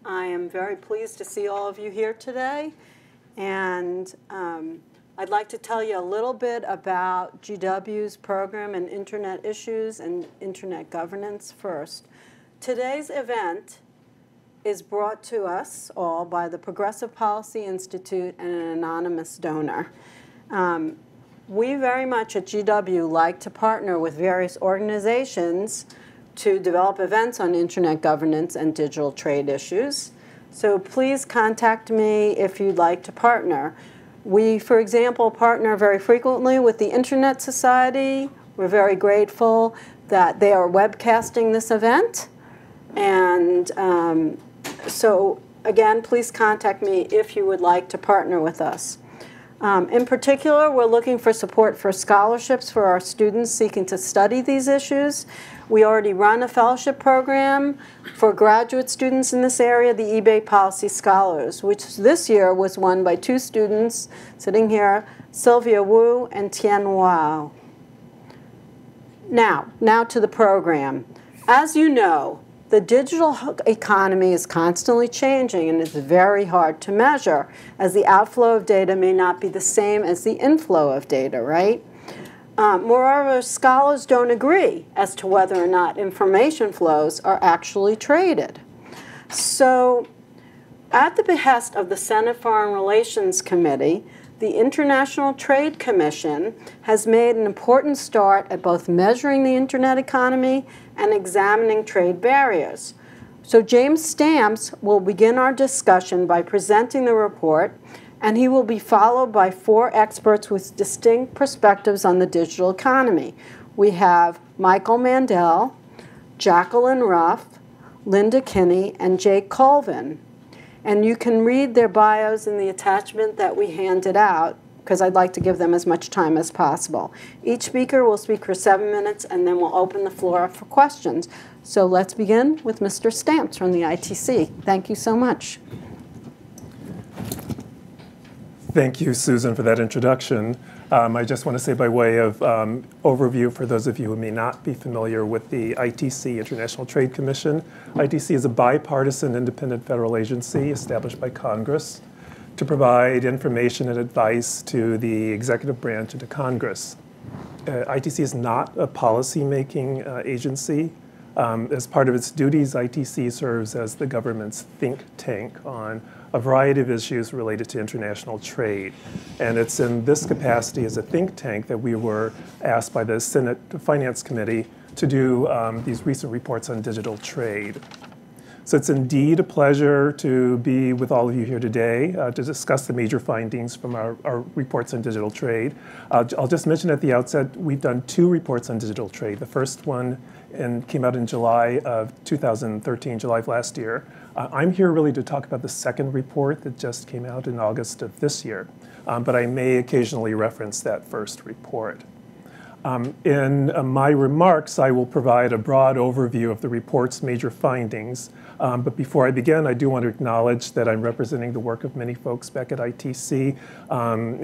I am very pleased to see all of you here today. And I'd like to tell you a little bit about GW's program in Internet issues and Internet governance first. Today's event is brought to us all by the Progressive Policy Institute and an anonymous donor. We very much at GW like to partner with various organizations to develop events on Internet governance and digital trade issues. So please contact me if you'd like to partner. We, for example, partner very frequently with the Internet Society. We're very grateful that they are webcasting this event. And so, again, please contact me if you would like to partner with us. In particular, we're looking for support for scholarships for our students seeking to study these issues. We already run a fellowship program for graduate students in this area, the eBay Policy Scholars, which this year was won by two students sitting here, Sylvia Wu and Tien Wao. Now to the program. As you know, the digital economy is constantly changing and it's very hard to measure, as the outflow of data may not be the same as the inflow of data, right? Moreover, scholars don't agree as to whether or not information flows are actually traded. So, at the behest of the Senate Foreign Relations Committee, the International Trade Commission has made an important start at both measuring the Internet economy and examining trade barriers. So James Stamps will begin our discussion by presenting the report, and he will be followed by four experts with distinct perspectives on the digital economy. We have Michael Mandel, Jacquelynn Ruff, Linda Kinney, and Jake Colvin. And you can read their bios in the attachment that we handed out, because I'd like to give them as much time as possible. Each speaker will speak for 7 minutes, and then we'll open the floor up for questions. So let's begin with Mr. Stamps from the ITC. Thank you so much. Thank you, Susan, for that introduction. I just want to say by way of overview for those of you who may not be familiar with the ITC, International Trade Commission. ITC is a bipartisan independent federal agency established by Congress to provide information and advice to the executive branch and to Congress. ITC is not a policy-making agency. As part of its duties, ITC serves as the government's think tank on a variety of issues related to international trade. And it's in this capacity as a think tank that we were asked by the Senate Finance Committee to do these recent reports on digital trade. So it's indeed a pleasure to be with all of you here today to discuss the major findings from our reports on digital trade. I'll just mention at the outset, we've done two reports on digital trade. The first one came out in July of 2013, July of last year. I'm here really to talk about the second report that just came out in August of this year, but I may occasionally reference that first report. In my remarks, I will provide a broad overview of the report's major findings. But before I begin, I do want to acknowledge that I'm representing the work of many folks back at ITC,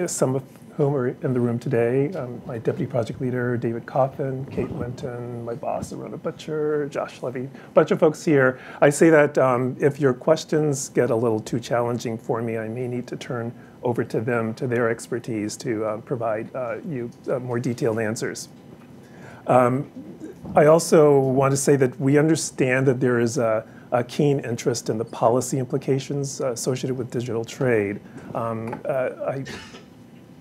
some of whom are in the room today. My deputy project leader, David Coffin, Kate Linton, my boss, Arona Butcher, Josh Levy, a bunch of folks here. I say that if your questions get a little too challenging for me, I may need to turn over to them, to their expertise, to provide you more detailed answers. I also want to say that we understand that there is a keen interest in the policy implications associated with digital trade. I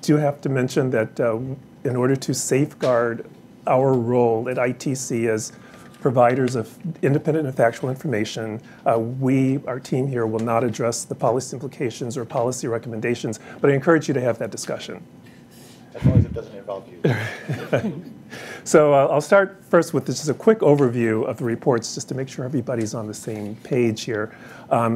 do have to mention that in order to safeguard our role at ITC as providers of independent and factual information, our team here, will not address the policy implications or policy recommendations, but I encourage you to have that discussion. As long as it doesn't involve you. So I'll start first with just a quick overview of the reports, just to make sure everybody's on the same page here.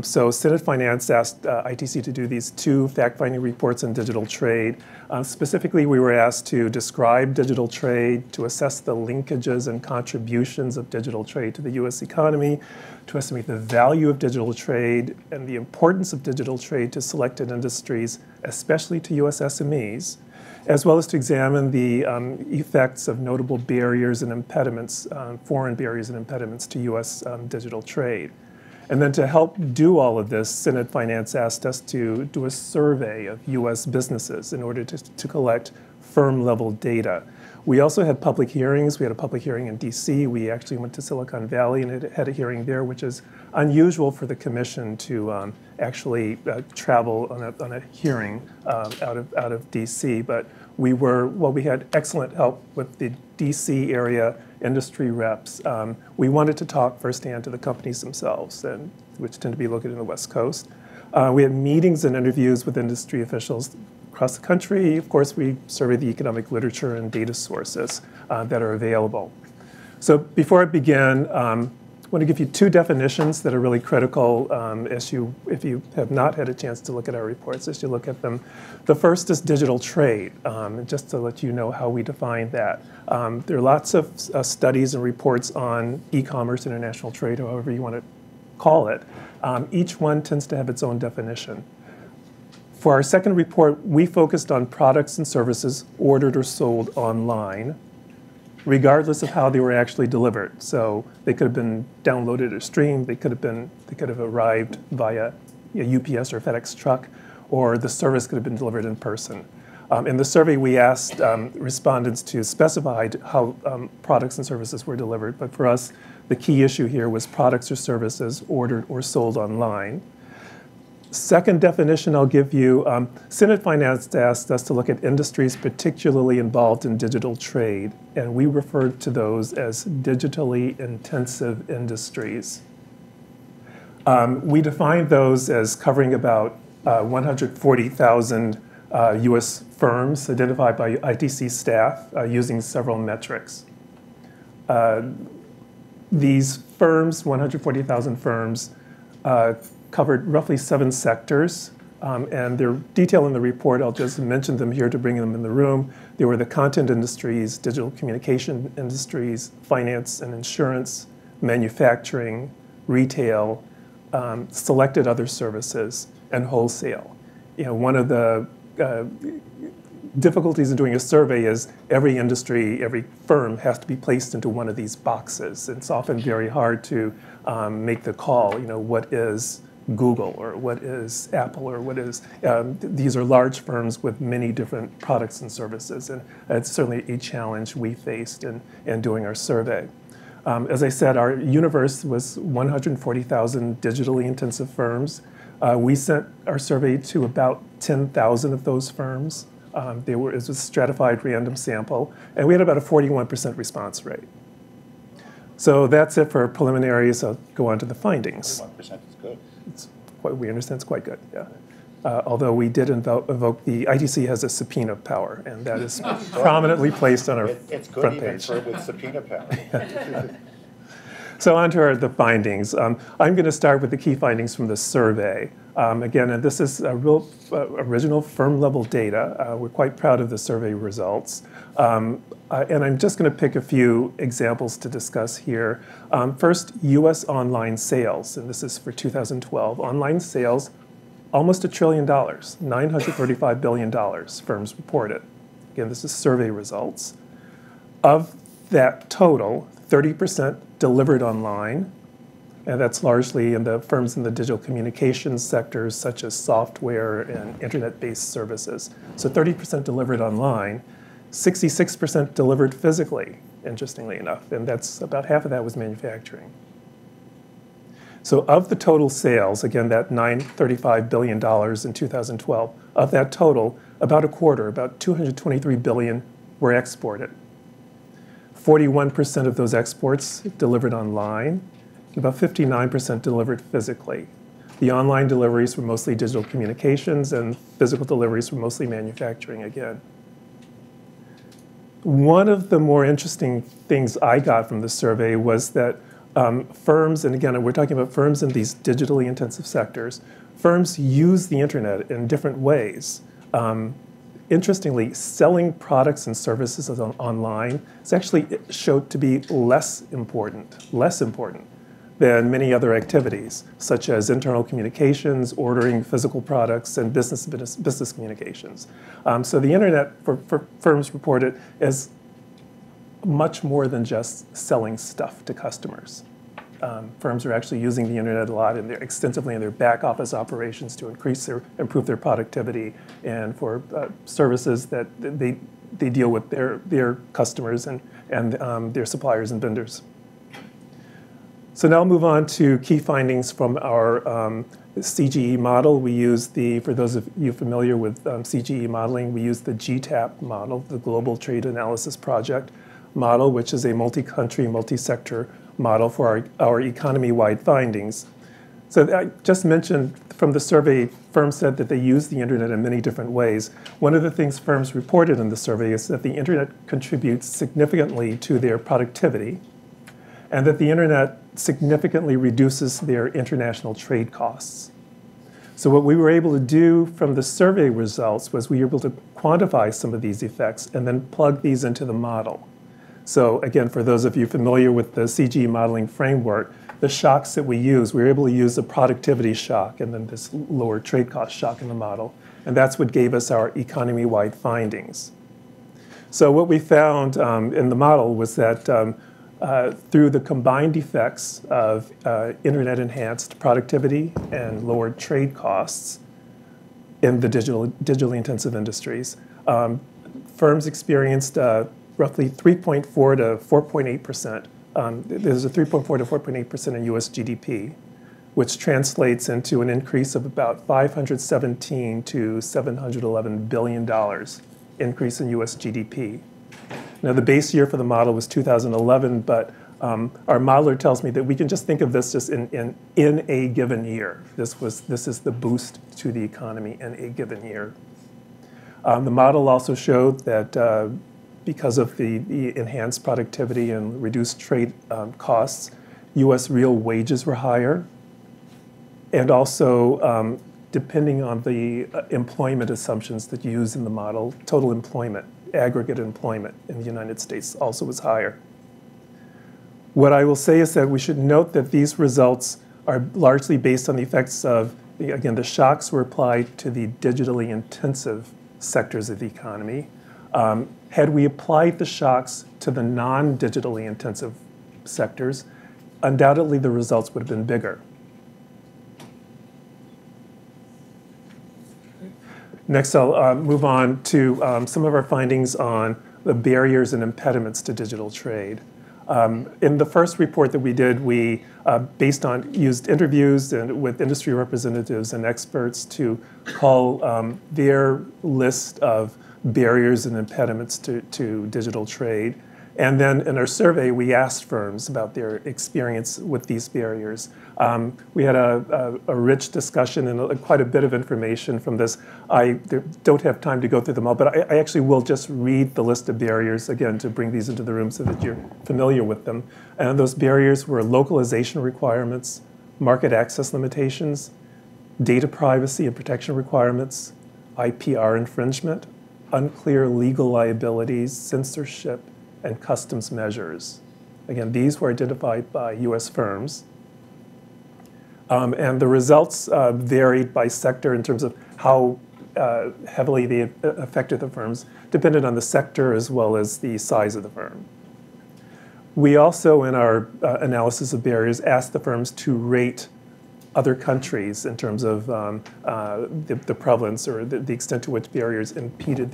So Senate Finance asked ITC to do these two fact-finding reports on digital trade. Specifically, we were asked to describe digital trade, to assess the linkages and contributions of digital trade to the U.S. economy, to estimate the value of digital trade and the importance of digital trade to selected industries, especially to U.S. SMEs, as well as to examine the effects of notable barriers and impediments, foreign barriers and impediments to U.S. Digital trade. And then to help do all of this, Senate Finance asked us to do a survey of US businesses in order to collect firm-level data. We also had public hearings. We had a public hearing in DC. We actually went to Silicon Valley and had a hearing there, which is unusual for the commission to actually travel on a hearing out of DC. But we had excellent help with the DC area industry reps. We wanted to talk firsthand to the companies themselves, which tend to be located in the West Coast. We had meetings and interviews with industry officials across the country. Of course, we surveyed the economic literature and data sources that are available. So before I begin, I want to give you two definitions that are really critical if you have not had a chance to look at our reports, as you look at them. The first is digital trade, just to let you know how we define that. There are lots of studies and reports on e-commerce, international trade, however you want to call it. Each one tends to have its own definition. For our second report, we focused on products and services ordered or sold online, regardless of how they were actually delivered. So they could have been downloaded or streamed. They could have arrived via a UPS or FedEx truck, or the service could have been delivered in person. In the survey, we asked respondents to specify how products and services were delivered. But for us, the key issue here was products or services ordered or sold online. Second definition I'll give you, Senate Finance asked us to look at industries particularly involved in digital trade, and we referred to those as digitally intensive industries. We defined those as covering about 140,000 US firms identified by ITC staff using several metrics. These firms, 140,000 firms, covered roughly 7 sectors, and they're detailed in the report. I'll just mention them here to bring them in the room. They were the content industries, digital communication industries, finance and insurance, manufacturing, retail, selected other services, and wholesale. One of the difficulties in doing a survey is every industry, every firm has to be placed into one of these boxes. It's often very hard to make the call, what is Google or what is Apple or what is, these are large firms with many different products and services, and it's certainly a challenge we faced in doing our survey. As I said, our universe was 140,000 digitally intensive firms. We sent our survey to about 10,000 of those firms. It was a stratified random sample, and we had about a 41% response rate. So that's it for preliminaries. I'll go on to the findings. 41% is good. We understand it's quite good, yeah. Although we did invoke the ITC has a subpoena power, and that is prominently placed on our front page. It's good even with subpoena power. So on to the findings. I'm going to start with the key findings from the survey. Again, and this is a real original firm-level data. We're quite proud of the survey results. And I'm just going to pick a few examples to discuss here. First, U.S. online sales, and this is for 2012. Online sales, almost $1 trillion, $935 billion, firms reported. Again, this is survey results. Of that total, 30% delivered online, and that's largely in the firms in the digital communications sectors, such as software and internet-based services. So 30% delivered online, 66% delivered physically, interestingly enough, and that's about half of that was manufacturing. So of the total sales, again, that $935 billion in 2012, of that total, about a quarter, about $223 billion, were exported. 41% of those exports delivered online, and about 59% delivered physically. The online deliveries were mostly digital communications, and physical deliveries were mostly manufacturing again. One of the more interesting things I got from the survey was that firms, and again, we're talking about firms in these digitally intensive sectors, firms use the internet in different ways. Interestingly, selling products and services online is actually showed to be less important than many other activities, such as internal communications, ordering physical products, and business communications. So the internet, for firms reported, is much more than just selling stuff to customers. firms are actually using the internet a lot and they're extensively in their back office operations to improve their productivity and for services that they deal with their customers and their suppliers and vendors. So now I'll move on to key findings from our CGE model. We use for those of you familiar with CGE modeling, we use the GTAP model, the Global Trade Analysis Project model, which is a multi-country, multi-sector model for our economy-wide findings. So I just mentioned from the survey, firms said that they use the internet in many different ways. One of the things firms reported in the survey is that the internet contributes significantly to their productivity and that the internet significantly reduces their international trade costs. So what we were able to do from the survey results was we were able to quantify some of these effects and then plug these into the model. So again, for those of you familiar with the CGE modeling framework, the shocks that we use, we were able to use a productivity shock and then this lower trade cost shock in the model. And that's what gave us our economy-wide findings. So what we found in the model was that through the combined effects of internet-enhanced productivity and lowered trade costs in the digitally intensive industries, firms experienced roughly 3.4 to 4.8%. There's a 3.4 to 4.8% in US GDP, which translates into an increase of about $517 to $711 billion increase in US GDP. Now, the base year for the model was 2011, but our modeler tells me that we can just think of this just in a given year. This is the boost to the economy in a given year. The model also showed that because of the enhanced productivity and reduced trade costs, U.S. real wages were higher, and also depending on the employment assumptions that you use in the model, total employment, aggregate employment in the United States also was higher. What I will say is that we should note that these results are largely based on the effects of, again, the shocks were applied to the digitally intensive sectors of the economy. Had we applied the shocks to the non-digitally intensive sectors, undoubtedly the results would have been bigger. Next, I'll move on to some of our findings on the barriers and impediments to digital trade. In the first report that we did, we used interviews with industry representatives and experts to call their list of barriers and impediments to digital trade. And then in our survey, we asked firms about their experience with these barriers. We had a rich discussion and quite a bit of information from this. I don't have time to go through them all, but I actually will just read the list of barriers, again, to bring these into the room so that you're familiar with them. And those barriers were localization requirements, market access limitations, data privacy and protection requirements, IPR infringement, unclear legal liabilities, censorship, and customs measures. Again, these were identified by U.S. firms. And the results varied by sector in terms of how heavily they affected the firms, depended on the sector as well as the size of the firm. We also, in our analysis of barriers, asked the firms to rate other countries in terms of the prevalence or the extent to which barriers impeded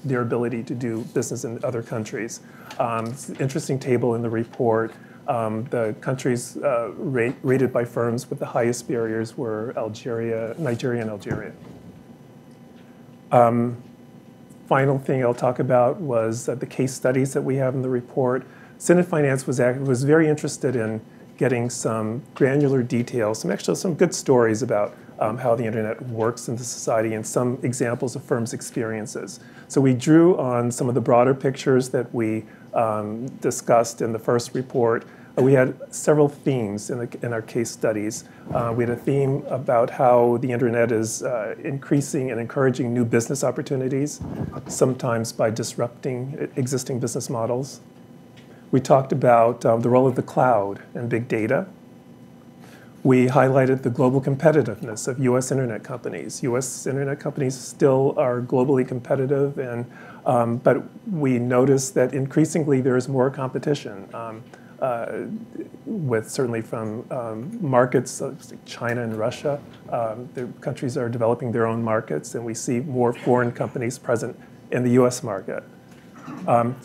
their ability to do business in other countries. It's an interesting table in the report. The countries rated by firms with the highest barriers were Nigeria, and Algeria. Final thing I'll talk about was the case studies that we have in the report. Senate Finance was very interested in getting some granular details, some good stories about how the internet works in the society and some examples of firms' experiences. So we drew on some of the broader pictures that we discussed in the first report. We had several themes in our case studies. We had a theme about how the internet is increasing and encouraging new business opportunities, sometimes by disrupting existing business models. We talked about the role of the cloud and big data. We highlighted the global competitiveness of U.S. internet companies. U.S. internet companies still are globally competitive, but we noticed that increasingly there is more competition. with certainly from markets like China and Russia. The countries are developing their own markets, and we see more foreign companies present in the US market.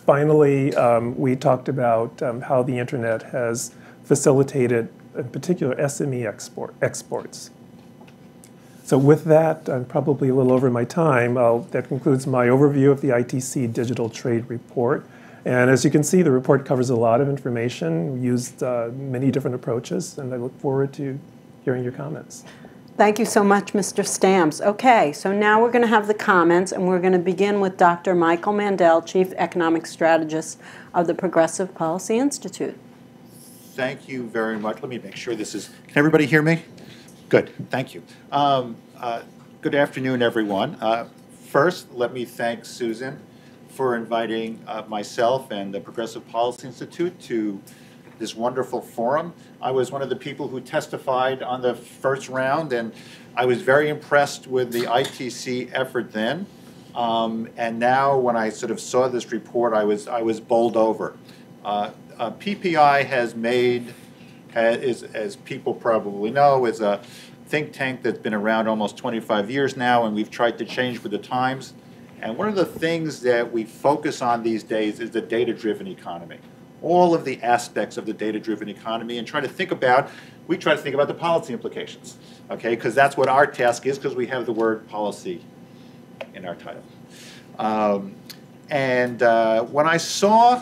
Finally, we talked about how the internet has facilitated, in particular, SME exports. So with that, I'm probably a little over my time. That concludes my overview of the ITC Digital Trade Report. And as you can see, the report covers a lot of information. We used many different approaches, and I look forward to hearing your comments. Thank you so much, Mr. Stamps. Okay, so now we're going to have the comments, and we're going to begin with Dr. Michael Mandel, Chief Economic Strategist of the Progressive Policy Institute. Thank you very much. Let me make sure this is, can everybody hear me? Good, thank you. Good afternoon, everyone. First, let me thank Susan for inviting myself and the Progressive Policy Institute to this wonderful forum. I was one of the people who testified on the first round, and I was very impressed with the ITC effort then. And now, when I sort of saw this report, I was bowled over. PPI has made, as people probably know, is a think tank that's been around almost 25 years now, and we've tried to change with the times. And one of the things that we focus on these days is the data-driven economy. All of the aspects of the data-driven economy, and we try to think about the policy implications, okay? Because that's what our task is, because we have the word policy in our title. When I saw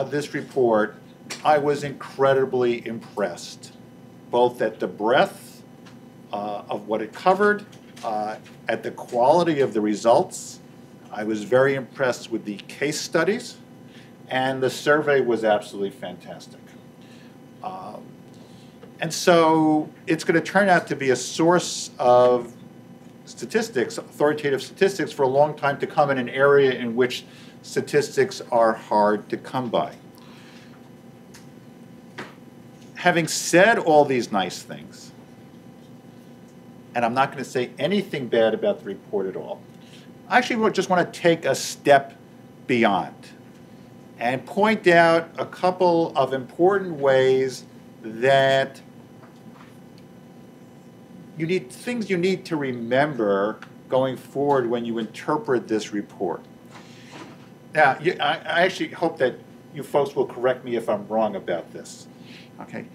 this report, I was incredibly impressed, both at the breadth of what it covered, at the quality of the results. I was very impressed with the case studies, and the survey was absolutely fantastic. And so it's going to turn out to be a source of statistics, authoritative statistics, for a long time to come in an area in which statistics are hard to come by. Having said all these nice things, and I'm not going to say anything bad about the report at all, I actually just want to take a step beyond and point out a couple of important ways that things you need to remember going forward when you interpret this report. Now, I actually hope that you folks will correct me if I'm wrong about this. Okay.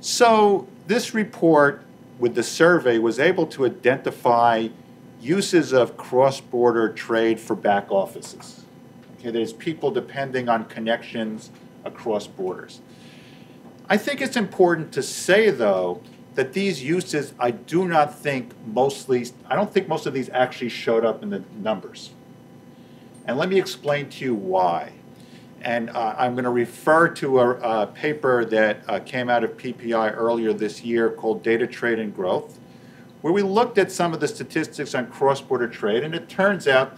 So this report with the survey was able to identify uses of cross-border trade for back offices. Okay, there's people depending on connections across borders. I think it's important to say, though, that these uses, I don't think most of these actually showed up in the numbers. And let me explain to you why. And I'm going to refer to a paper that came out of PPI earlier this year called Data, Trade, and Growth, where we looked at some of the statistics on cross-border trade, and it turns out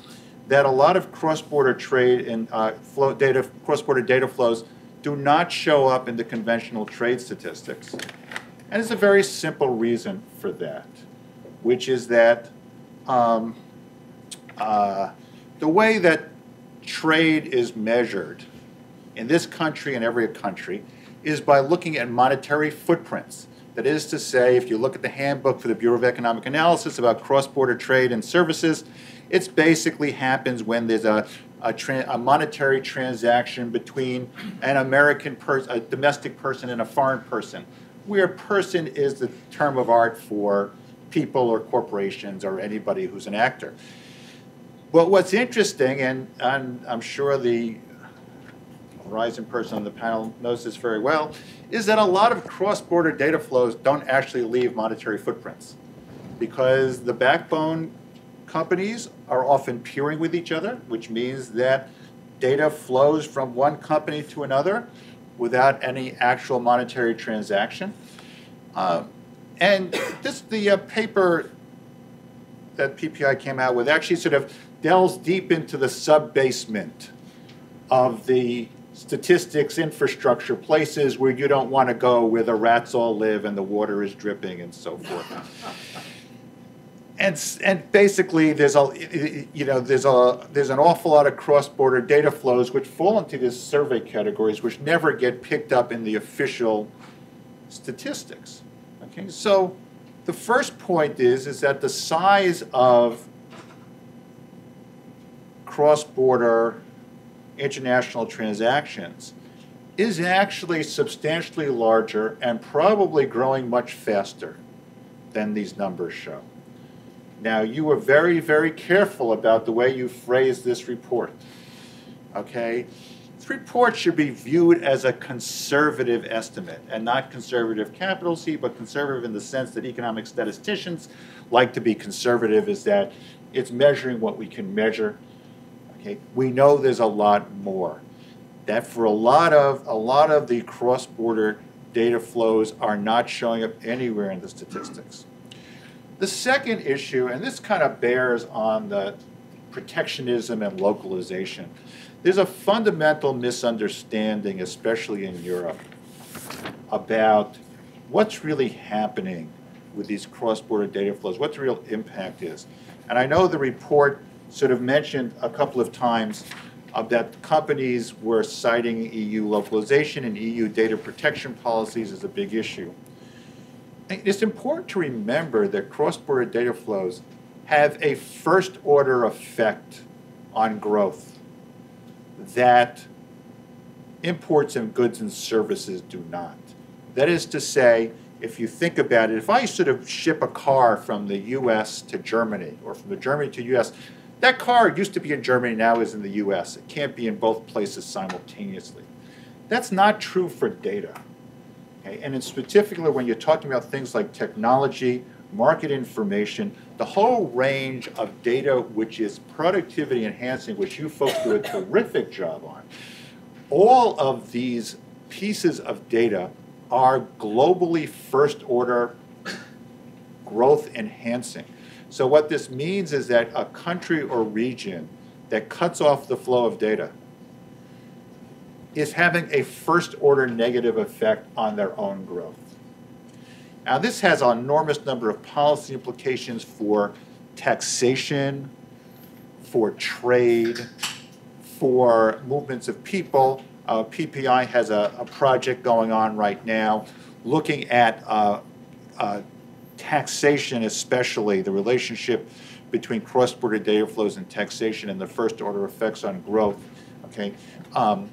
that a lot of cross-border trade and cross-border data flows do not show up in the conventional trade statistics. And there's a very simple reason for that, which is that the way that trade is measured in this country and every country is by looking at monetary footprints. That is to say, if you look at the handbook for the Bureau of Economic Analysis about cross-border trade and services, it basically happens when there's a monetary transaction between an American person, a domestic person, and a foreign person, where person is the term of art for people or corporations or anybody who's an actor. But what's interesting, and I'm sure the Verizon person on the panel knows this very well, is that a lot of cross-border data flows don't actually leave monetary footprints, because the backbone companies are often peering with each other, which means that data flows from one company to another without any actual monetary transaction. And the paper that PPI came out with actually sort of delves deep into the sub-basement of the statistics infrastructure, places where you don't want to go, where the rats all live and the water is dripping and so forth. And basically, there's an awful lot of cross-border data flows which fall into these survey categories, which never get picked up in the official statistics. Okay, so the first point is that the size of cross-border international transactions is actually substantially larger and probably growing much faster than these numbers show. Now, you were very, very careful about the way you phrased this report, okay? This report should be viewed as a conservative estimate, and not conservative capital C, but conservative in the sense that economic statisticians like to be conservative, is that it's measuring what we can measure, okay? We know there's a lot more. That for a lot of the cross-border data flows are not showing up anywhere in the statistics. The second issue, and this kind of bears on the protectionism and localization, there's a fundamental misunderstanding, especially in Europe, about what's really happening with these cross-border data flows, what the real impact is. And I know the report sort of mentioned a couple of times that companies were citing EU localization and EU data protection policies as a big issue. It's important to remember that cross-border data flows have a first-order effect on growth that imports of goods and services do not. That is to say, if you think about it, if I sort of ship a car from the US to Germany, or from the Germany to US, that car used to be in Germany, now is in the US. It can't be in both places simultaneously. That's not true for data. Okay? And in particular, when you're talking about things like technology, market information, the whole range of data which is productivity enhancing, which you folks do a terrific job on, all of these pieces of data are globally first order growth enhancing. So what this means is that a country or region that cuts off the flow of data is having a first order negative effect on their own growth. Now this has an enormous number of policy implications for taxation, for trade, for movements of people. PPI has a project going on right now looking at taxation, especially the relationship between cross-border data flows and taxation and the first order effects on growth, okay? I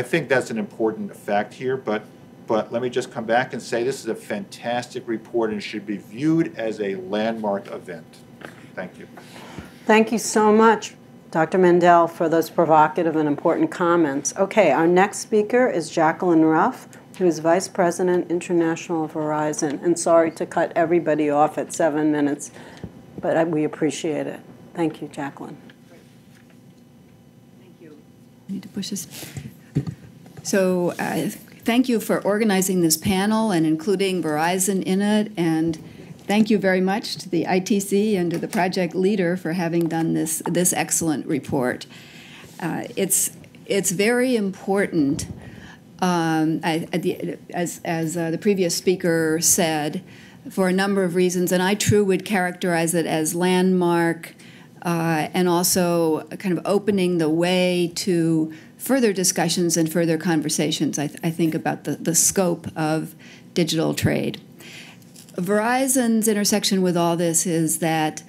think that's an important fact here, but let me just come back and say this is a fantastic report and should be viewed as a landmark event. Thank you. Thank you so much, Dr. Mandel, for those provocative and important comments. Okay, our next speaker is Jacquelynn Ruff, who is Vice President International of Verizon. And sorry to cut everybody off at 7 minutes, but we appreciate it. Thank you, Jacquelynn. Thank you. I need to push this. So thank you for organizing this panel and including Verizon in it. And thank you very much to the ITC and to the project leader for having done this excellent report. It's very important. As the previous speaker said, for a number of reasons, and I too would characterize it as landmark and also kind of opening the way to further discussions and further conversations, I think, about the scope of digital trade. Verizon's intersection with all this is that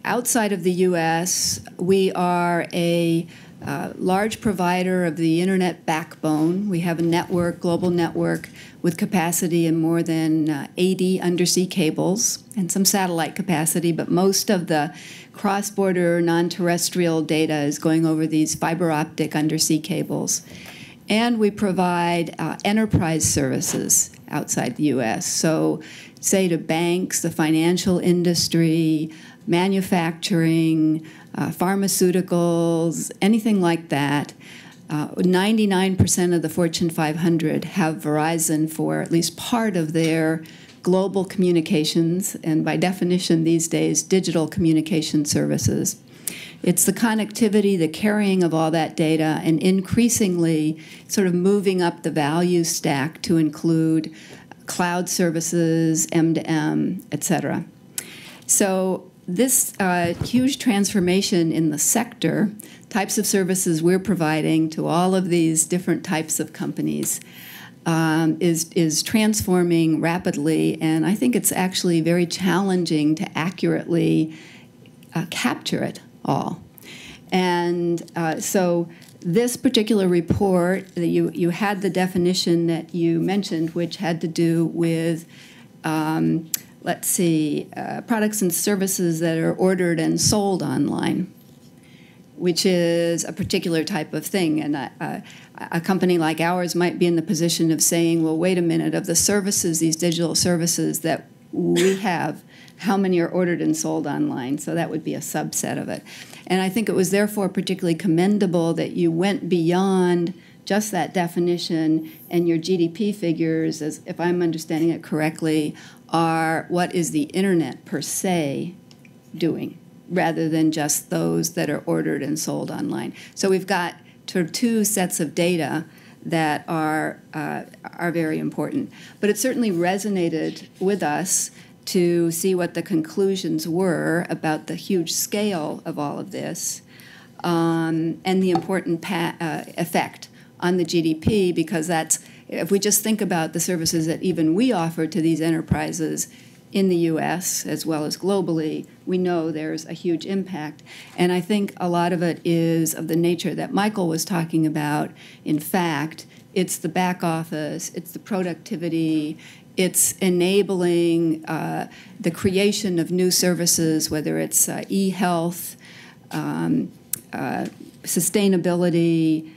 outside of the U.S., we are a large provider of the internet backbone. We have a network, global network, with capacity in more than 80 undersea cables and some satellite capacity, but most of the cross-border non-terrestrial data is going over these fiber optic undersea cables. And we provide enterprise services outside the U.S. So say to banks, the financial industry, manufacturing, pharmaceuticals, anything like that. 99% of the Fortune 500 have Verizon for at least part of their global communications, and by definition these days, digital communication services. It's the connectivity, the carrying of all that data, and increasingly sort of moving up the value stack to include cloud services, M2M, et cetera. So this huge transformation in the sector, types of services we're providing to all of these different types of companies, is transforming rapidly, and I think it's actually very challenging to accurately capture it all. And so this particular report, that you had the definition that you mentioned, which had to do with, let's see, products and services that are ordered and sold online, which is a particular type of thing. And a company like ours might be in the position of saying, well, wait a minute, of the services, these digital services that we have, how many are ordered and sold online? So that would be a subset of it. And I think it was therefore particularly commendable that you went beyond just that definition, and your GDP figures, as if I'm understanding it correctly, are what is the internet per se doing, rather than just those that are ordered and sold online. So we've got sort of two sets of data that are very important. But it certainly resonated with us to see what the conclusions were about the huge scale of all of this, and the important effect on the GDP, because that's, if we just think about the services that even we offer to these enterprises in the U.S. as well as globally, we know there's a huge impact. And I think a lot of it is of the nature that Michael was talking about. In fact, it's the back office, it's the productivity, it's enabling the creation of new services, whether it's e-health, sustainability,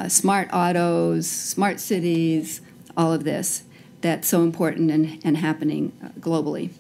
smart autos, smart cities, all of this that's so important and happening globally.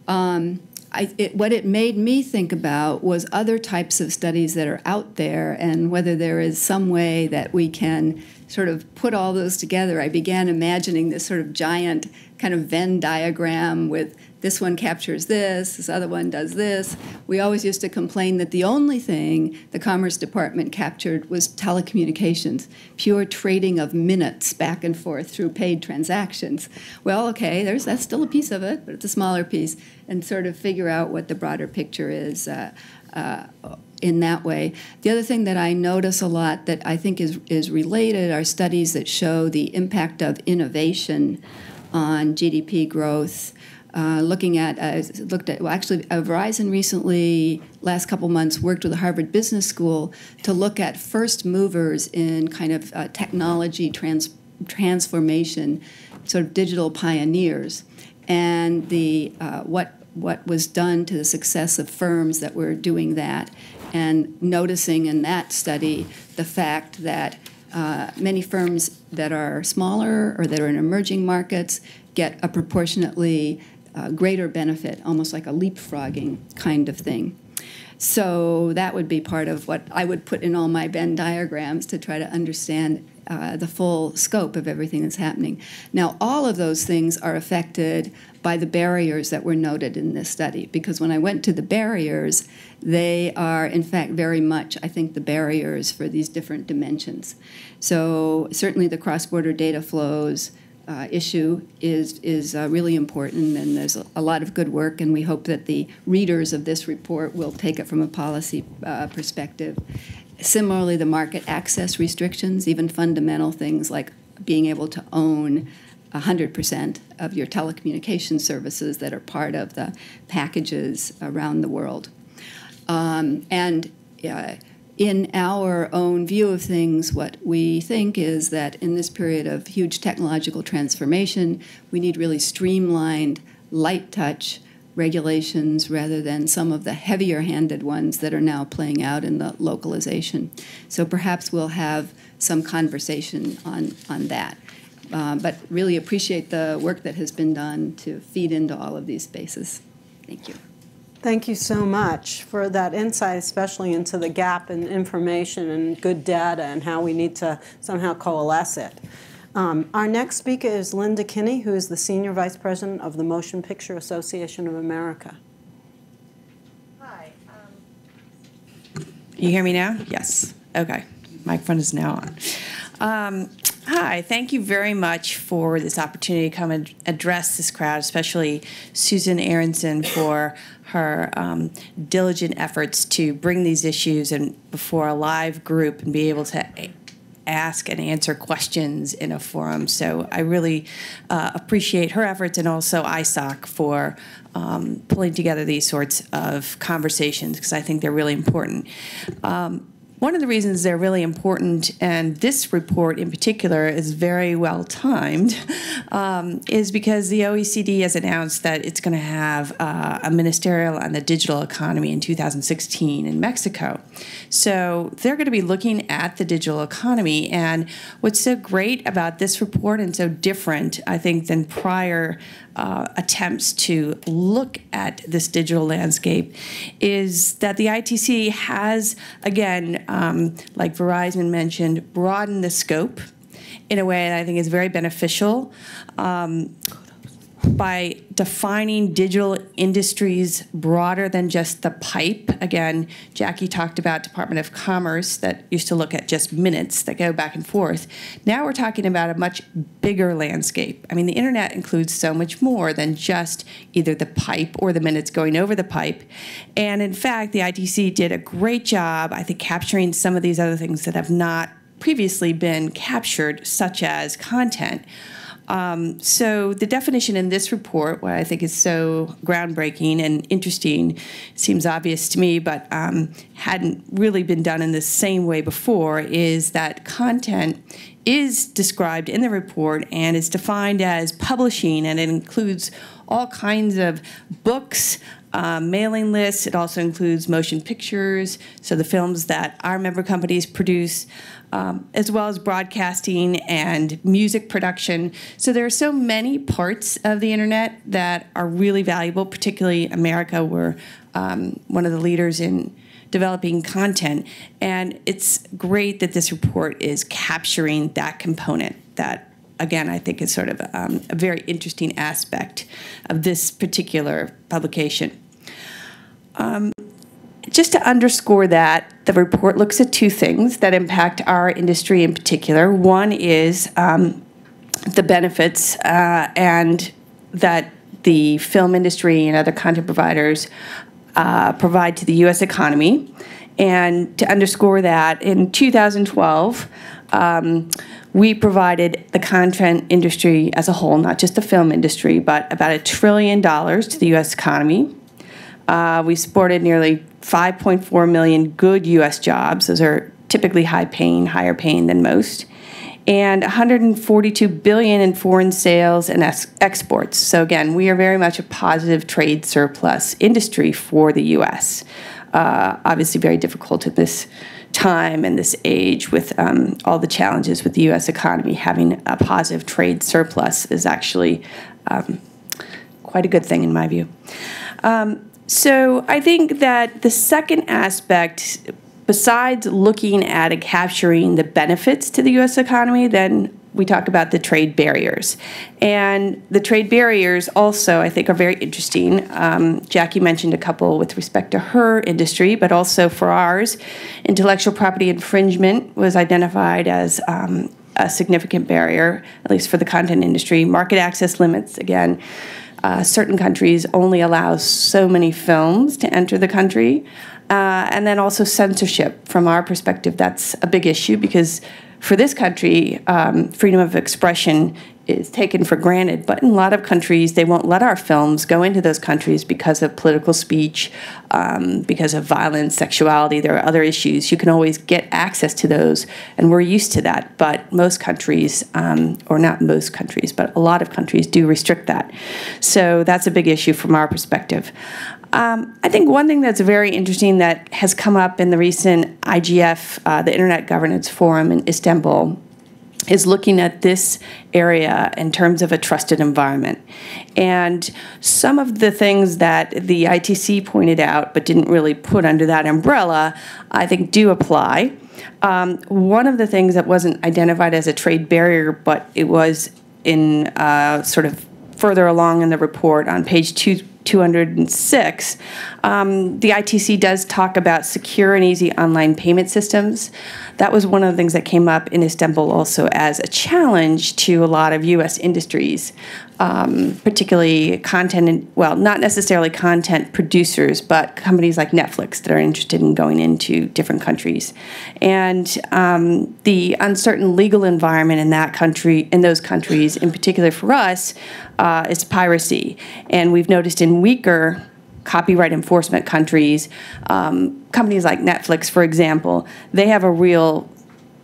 What it made me think about was other types of studies that are out there, and whether there is some way that we can sort of put all those together. I began imagining this sort of giant kind of Venn diagram with this one captures this other one does this. We always used to complain that the only thing the Commerce Department captured was telecommunications, pure trading of minutes back and forth through paid transactions. Well, okay, that's still a piece of it, but it's a smaller piece, and sort of figure out what the broader picture is in that way. The other thing that I notice a lot that I think is related are studies that show the impact of innovation on GDP growth. Verizon recently, last couple months, worked with the Harvard Business School to look at first movers in kind of technology transformation, sort of digital pioneers, and the what was done to the success of firms that were doing that, and noticing in that study the fact that many firms that are smaller or that are in emerging markets get a proportionately greater benefit, almost like a leapfrogging kind of thing. So that would be part of what I would put in all my Venn diagrams to try to understand the full scope of everything that's happening. Now, all of those things are affected by the barriers that were noted in this study, because when I went to the barriers, they are, in fact, very much, I think, the barriers for these different dimensions. So certainly the cross-border data flows issue is really important, and there's a lot of good work, and we hope that the readers of this report will take it from a policy perspective. Similarly, the market access restrictions, even fundamental things like being able to own 100% of your telecommunication services that are part of the packages around the world. In our own view of things, what we think is that in this period of huge technological transformation, we need really streamlined, light touch regulations rather than some of the heavier-handed ones that are now playing out in the localization. So perhaps we'll have some conversation on that. But really appreciate the work that has been done to feed into all of these spaces. Thank you. Thank you so much for that insight, especially into the gap in information and good data and how we need to somehow coalesce it. Our next speaker is Linda Kinney, who is the Senior Vice President of the Motion Picture Association of America. Hi. You hear me now? Yes. Okay. Microphone is now on. Hi, thank you very much for this opportunity to come and address this crowd, especially Susan Aaronson for her diligent efforts to bring these issues and before a live group and be able to ask and answer questions in a forum. So I really appreciate her efforts, and also ISOC for pulling together these sorts of conversations, because I think they're really important. One of the reasons they're really important, and this report in particular is very well timed, is because the OECD has announced that it's going to have a ministerial on the digital economy in 2016 in Mexico. So they're going to be looking at the digital economy. And what's so great about this report, and so different, I think, than prior attempts to look at this digital landscape, is that the ITC has, again, like Verizon mentioned, broadened the scope in a way that I think is very beneficial by defining digital industries broader than just the pipe. Again, Jackie talked about Department of Commerce that used to look at just minutes that go back and forth. Now we're talking about a much bigger landscape. I mean, the internet includes so much more than just either the pipe or the minutes going over the pipe. And in fact, the ITC did a great job, I think, capturing some of these other things that have not previously been captured, such as content. So the definition in this report, what I think is so groundbreaking and interesting, seems obvious to me, but hadn't really been done in the same way before, is that content is described in the report and is defined as publishing, and it includes all kinds of books, mailing lists. It also includes motion pictures, so the films that our member companies produce, as well as broadcasting and music production. So there are so many parts of the internet that are really valuable, particularly America. We're one of the leaders in developing content. And it's great that this report is capturing that component that, again, I think is sort of a very interesting aspect of this particular publication. Just to underscore that, the report looks at two things that impact our industry in particular. One is the benefits and that the film industry and other content providers provide to the U.S. economy. And to underscore that, in 2012, we provided the content industry as a whole, not just the film industry, but about $1 trillion to the U.S. economy. We supported nearly 5.4 million good U.S. jobs. Those are typically higher paying than most. And $142 billion in foreign sales and exports. So again, we are very much a positive trade surplus industry for the U.S. Obviously very difficult at this time and this age with all the challenges with the U.S. economy. Having a positive trade surplus is actually quite a good thing in my view. So I think that the second aspect, besides looking at and capturing the benefits to the U.S. economy, then we talk about the trade barriers. And the trade barriers also, I think, are very interesting. Jackie mentioned a couple with respect to her industry, but also for ours. Intellectual property infringement was identified as a significant barrier, at least for the content industry. Market access limits, again, certain countries only allow so many films to enter the country. And then also censorship. From our perspective, that's a big issue because for this country, freedom of expression is taken for granted. But in a lot of countries, they won't let our films go into those countries because of political speech, because of violence, sexuality. There are other issues. You can always get access to those, and we're used to that. But most countries, or not most countries, but a lot of countries do restrict that. So that's a big issue from our perspective. I think one thing that's very interesting that has come up in the recent IGF, the Internet Governance Forum in Istanbul, is looking at this area in terms of a trusted environment. And some of the things that the ITC pointed out but didn't really put under that umbrella, I think do apply. One of the things that wasn't identified as a trade barrier, but it was in sort of further along in the report on page 206, the ITC does talk about secure and easy online payment systems. That was one of the things that came up in Istanbul also as a challenge to a lot of U.S. industries, particularly content, well, not necessarily content producers, but companies like Netflix that are interested in going into different countries. And the uncertain legal environment in that country, in those countries, in particular for us, is piracy. And we've noticed in weaker copyright enforcement countries, companies like Netflix, for example, they have a real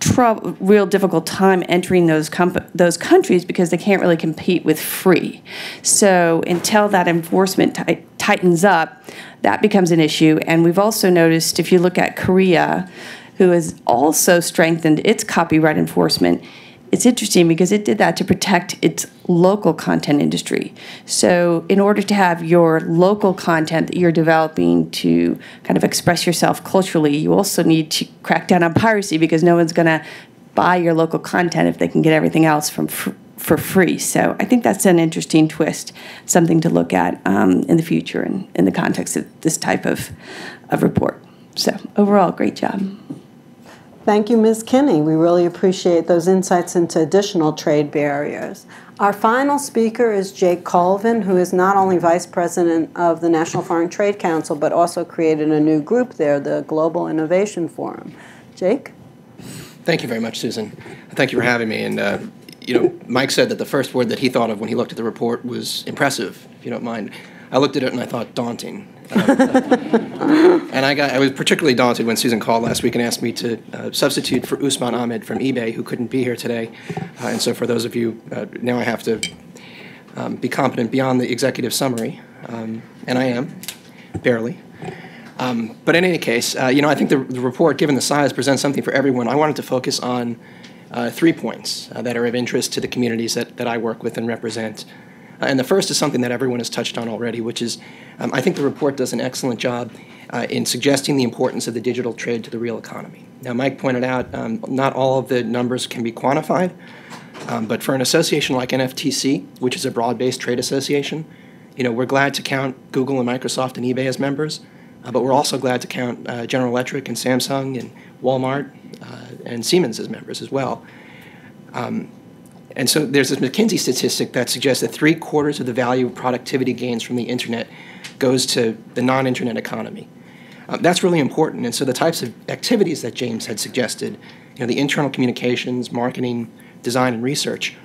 difficult time entering those countries because they can't really compete with free. So until that enforcement tightens up, that becomes an issue. And we've also noticed, if you look at Korea, who has also strengthened its copyright enforcement, it's interesting because it did that to protect its local content industry. So in order to have your local content that you're developing to kind of express yourself culturally, you also need to crack down on piracy because no one's going to buy your local content if they can get everything else for free. So I think that's an interesting twist, something to look at in the future and in the context of this type of report. So overall, great job. Thank you, Ms. Kinney. We really appreciate those insights into additional trade barriers. Our final speaker is Jake Colvin, who is not only Vice President of the National Foreign Trade Council, but also created a new group there, the Global Innovation Forum. Jake? Thank you very much, Susan. Thank you for having me. And, Mike said that the first word that he thought of when he looked at the report was impressive, if you don't mind. I looked at it and I thought daunting. And I was particularly daunted when Susan called last week and asked me to substitute for Usman Ahmed from eBay, who couldn't be here today. And so for those of you, now I have to be competent beyond the executive summary, and I am, barely. But in any case, I think the report, given the size, presents something for everyone. I wanted to focus on 3 points that are of interest to the communities that I work with and represent. And the first is something that everyone has touched on already, which is I think the report does an excellent job in suggesting the importance of the digital trade to the real economy. Now, Mike pointed out not all of the numbers can be quantified, but for an association like NFTC, which is a broad-based trade association, we're glad to count Google and Microsoft and eBay as members, but we're also glad to count General Electric and Samsung and Walmart and Siemens as members as well. And so there's this McKinsey statistic that suggests that 3/4 of the value of productivity gains from the internet goes to the non-internet economy. That's really important. And so the types of activities that James had suggested, the internal communications, marketing, design, and research,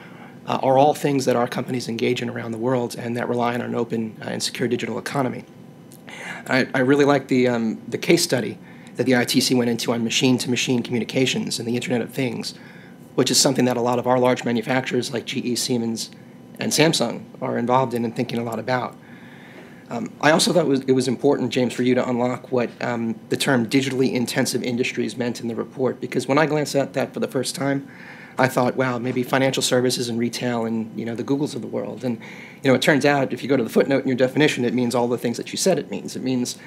are all things that our companies engage in around the world and that rely on an open and secure digital economy. I really like the case study that the ITC went into on machine-to-machine communications and the Internet of Things, which is something that a lot of our large manufacturers like GE, Siemens, and Samsung are involved in and thinking a lot about. I also thought it was important, James, for you to unlock what the term digitally intensive industries meant in the report, because when I glanced at that for the first time, I thought, wow, maybe financial services and retail and the Googles of the world. And it turns out, if you go to the footnote in your definition, it means all the things that you said it means. It means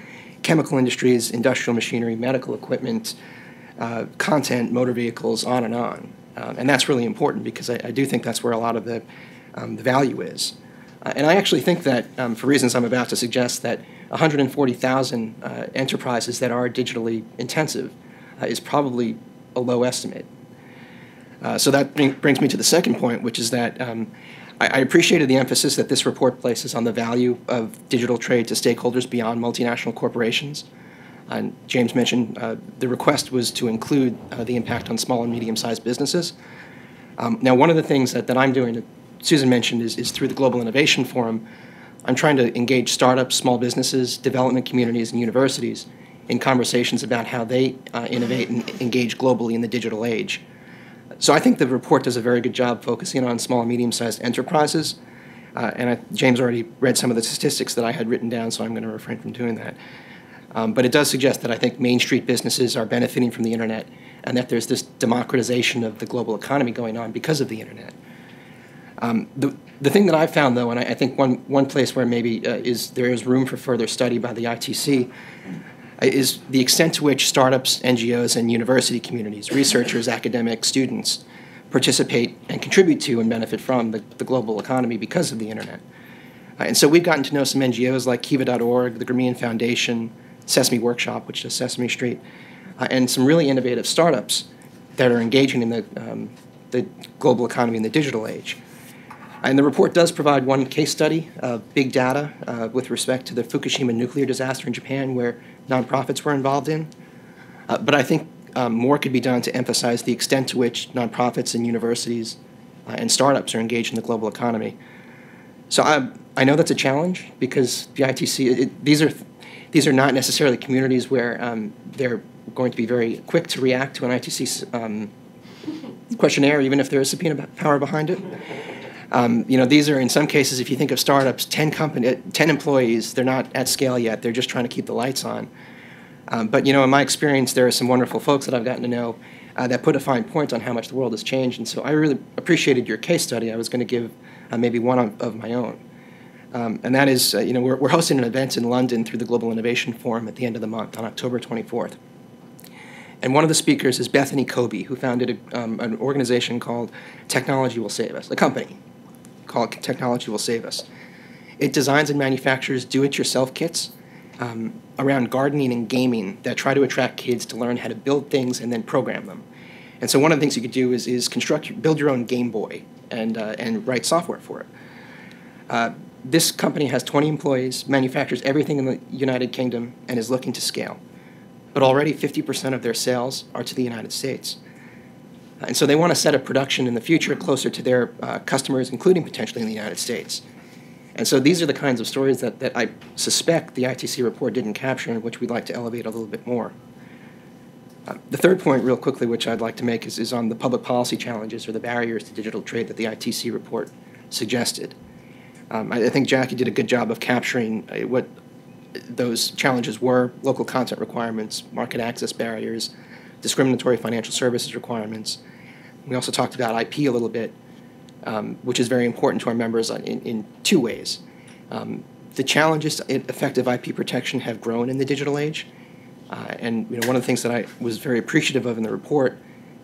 chemical industries, industrial machinery, medical equipment, content, motor vehicles, on and on. And that's really important because I do think that's where a lot of the value is. And I actually think that, for reasons I'm about to suggest, that 140,000 enterprises that are digitally intensive is probably a low estimate. So that brings me to the second point, which is that I appreciated the emphasis that this report places on the value of digital trade to stakeholders beyond multinational corporations. And James mentioned the request was to include the impact on small and medium-sized businesses. Now, one of the things that I'm doing, that Susan mentioned, is through the Global Innovation Forum, I'm trying to engage startups, small businesses, development communities, and universities in conversations about how they innovate and engage globally in the digital age. So I think the report does a very good job focusing on small and medium-sized enterprises. James already read some of the statistics that I had written down, so I'm going to refrain from doing that. But it does suggest that I think Main Street businesses are benefiting from the internet and that there's this democratization of the global economy going on because of the internet. The thing that I've found, though, and I think one place where maybe there is room for further study by the ITC, is the extent to which startups, NGOs, and university communities, researchers, academics, students, participate and contribute to and benefit from the global economy because of the internet. And so we've gotten to know some NGOs like Kiva.org, the Grameen Foundation, Sesame Workshop, which is Sesame Street, and some really innovative startups that are engaging in the global economy in the digital age. And the report does provide one case study of big data with respect to the Fukushima nuclear disaster in Japan, where nonprofits were involved in. But I think more could be done to emphasize the extent to which nonprofits and universities and startups are engaged in the global economy. So I know that's a challenge because the ITC, these are not necessarily communities where they're going to be very quick to react to an ITC questionnaire, even if there is subpoena power behind it. These are, in some cases, if you think of startups, 10 employees, they're not at scale yet. They're just trying to keep the lights on. But, in my experience, there are some wonderful folks that I've gotten to know that put a fine point on how much the world has changed. And so I really appreciated your case study. I was going to give maybe one of my own. And that is, we're hosting an event in London through the Global Innovation Forum at the end of the month on October 24th. And one of the speakers is Bethany Kobe, who founded an organization called Technology Will Save Us, a company called Technology Will Save Us. It designs and manufactures do-it-yourself kits around gardening and gaming that try to attract kids to learn how to build things and then program them. And so one of the things you could do is build your own Game Boy and write software for it. This company has 20 employees, manufactures everything in the United Kingdom, and is looking to scale. But already 50% of their sales are to the United States. And so they want to set up production in the future closer to their customers, including potentially in the United States. And so these are the kinds of stories that I suspect the ITC report didn't capture and which we'd like to elevate a little bit more. The third point, real quickly, which I'd like to make is on the public policy challenges or the barriers to digital trade that the ITC report suggested. I think Jackie did a good job of capturing what those challenges were: local content requirements, market access barriers, discriminatory financial services requirements. We also talked about IP a little bit, which is very important to our members in two ways. The challenges to effective IP protection have grown in the digital age. And one of the things that I was very appreciative of in the report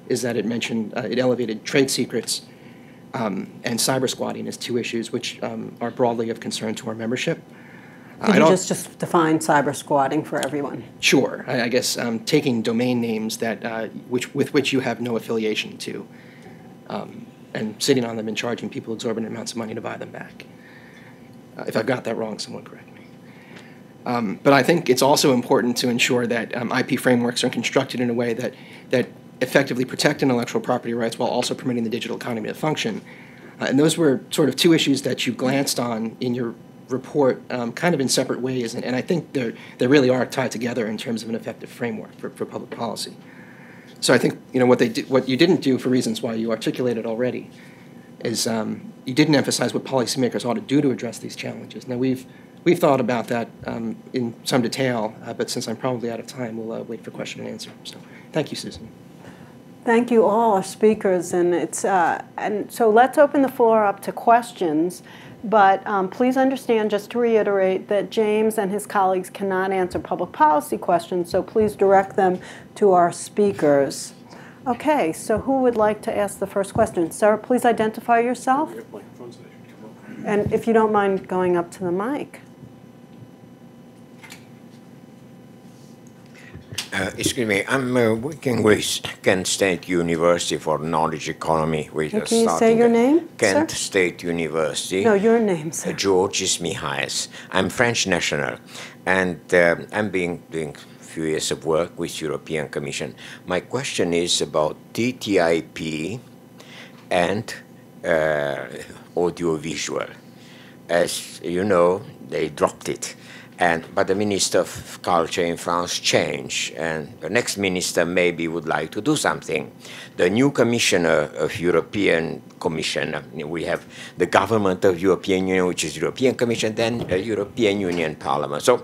is that it mentioned, it elevated trade secrets and cyber squatting as two issues which are broadly of concern to our membership. Could you just define cyber squatting for everyone? Sure. I guess taking domain names that with which you have no affiliation to, and sitting on them and charging people exorbitant amounts of money to buy them back. If I've got that wrong, someone correct me. But I think it's also important to ensure that IP frameworks are constructed in a way that effectively protect intellectual property rights while also permitting the digital economy to function. And those were sort of two issues that you glanced on in your report kind of in separate ways, and I think they really are tied together in terms of an effective framework for public policy. So I think what you didn't do, for reasons why you articulated already, is you didn't emphasize what policymakers ought to do to address these challenges. Now we've thought about that in some detail, but since I'm probably out of time, we'll wait for question and answer. So thank you, Susan. Thank you all our speakers, and so let's open the floor up to questions. But please understand, just to reiterate, that James and his colleagues cannot answer public policy questions, so please direct them to our speakers. Okay, so who would like to ask the first question? Sir, please identify yourself. And if you don't mind going up to the mic. Excuse me, I'm working with Kent State University for knowledge economy. Can you say your name, Kent sir? State University. No, your name, sir. Georges Mihails. I'm French national, and I'm doing a few years of work with European Commission. My question is about TTIP and audiovisual. As you know, they dropped it. But the Minister of Culture in France changed, and the next minister maybe would like to do something. The new commissioner of European Commission, we have the government of European Union, which is European Commission, then the European Union Parliament. So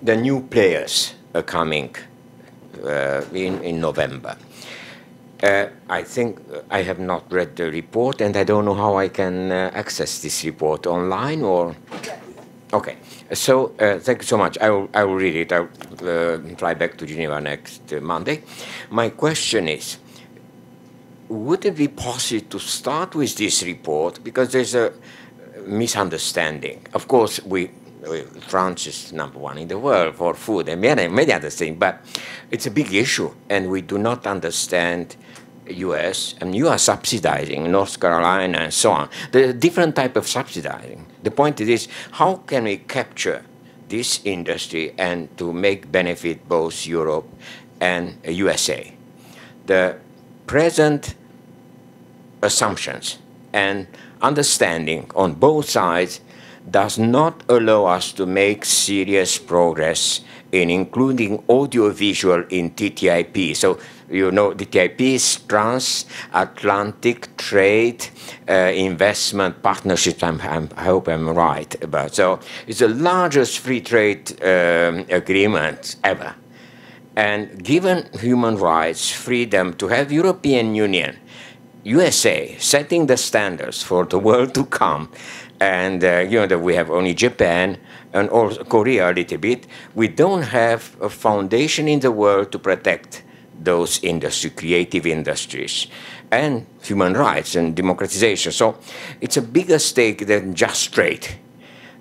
the new players are coming in November. I think I have not read the report, and I don't know how I can access this report online or... Okay, so thank you so much. I will read it. I will fly back to Geneva next Monday. My question is, would it be possible to start with this report? Because there's misunderstanding. Of course, France is #1 in the world for food and many other things, but it's a big issue, and we do not understand U.S., and you are subsidizing North Carolina and so on. There are different type of subsidizing. The point is, how can we capture this industry and to make benefit both Europe and USA? The present assumptions and understanding on both sides does not allow us to make serious progress in including audiovisual in TTIP. So, you know, TTIP is Transatlantic Trade Investment Partnership. I hope I'm right about. So it's the largest free trade agreement ever. And given human rights, freedom to have European Union, USA setting the standards for the world to come, and you know that we have only Japan and also Korea a little bit, we don't have a foundation in the world to protect those industries, creative industries, and human rights and democratization. So it's a bigger stake than just trade.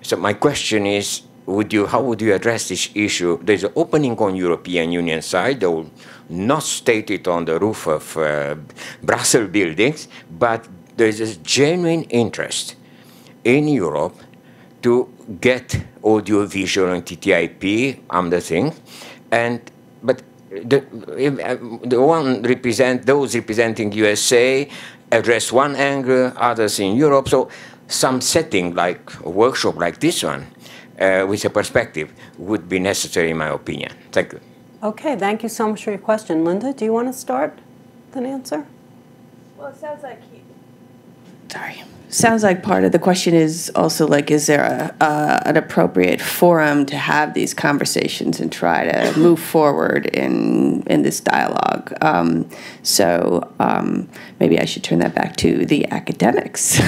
So my question is, how would you address this issue? There's an opening on European Union side, though not stated on the roof of Brussels buildings, but there's a genuine interest in Europe to get audiovisual and TTIP thing, but those representing USA address one angle, others in Europe. So some setting like a workshop like this one with a perspective would be necessary, in my opinion. Thank you. Okay, thank you so much for your question. Linda, do you want to start with an answer? Well, it sounds like Sounds like part of the question is also like, is there an appropriate forum to have these conversations and try to move forward in this dialogue? Maybe I should turn that back to the academics,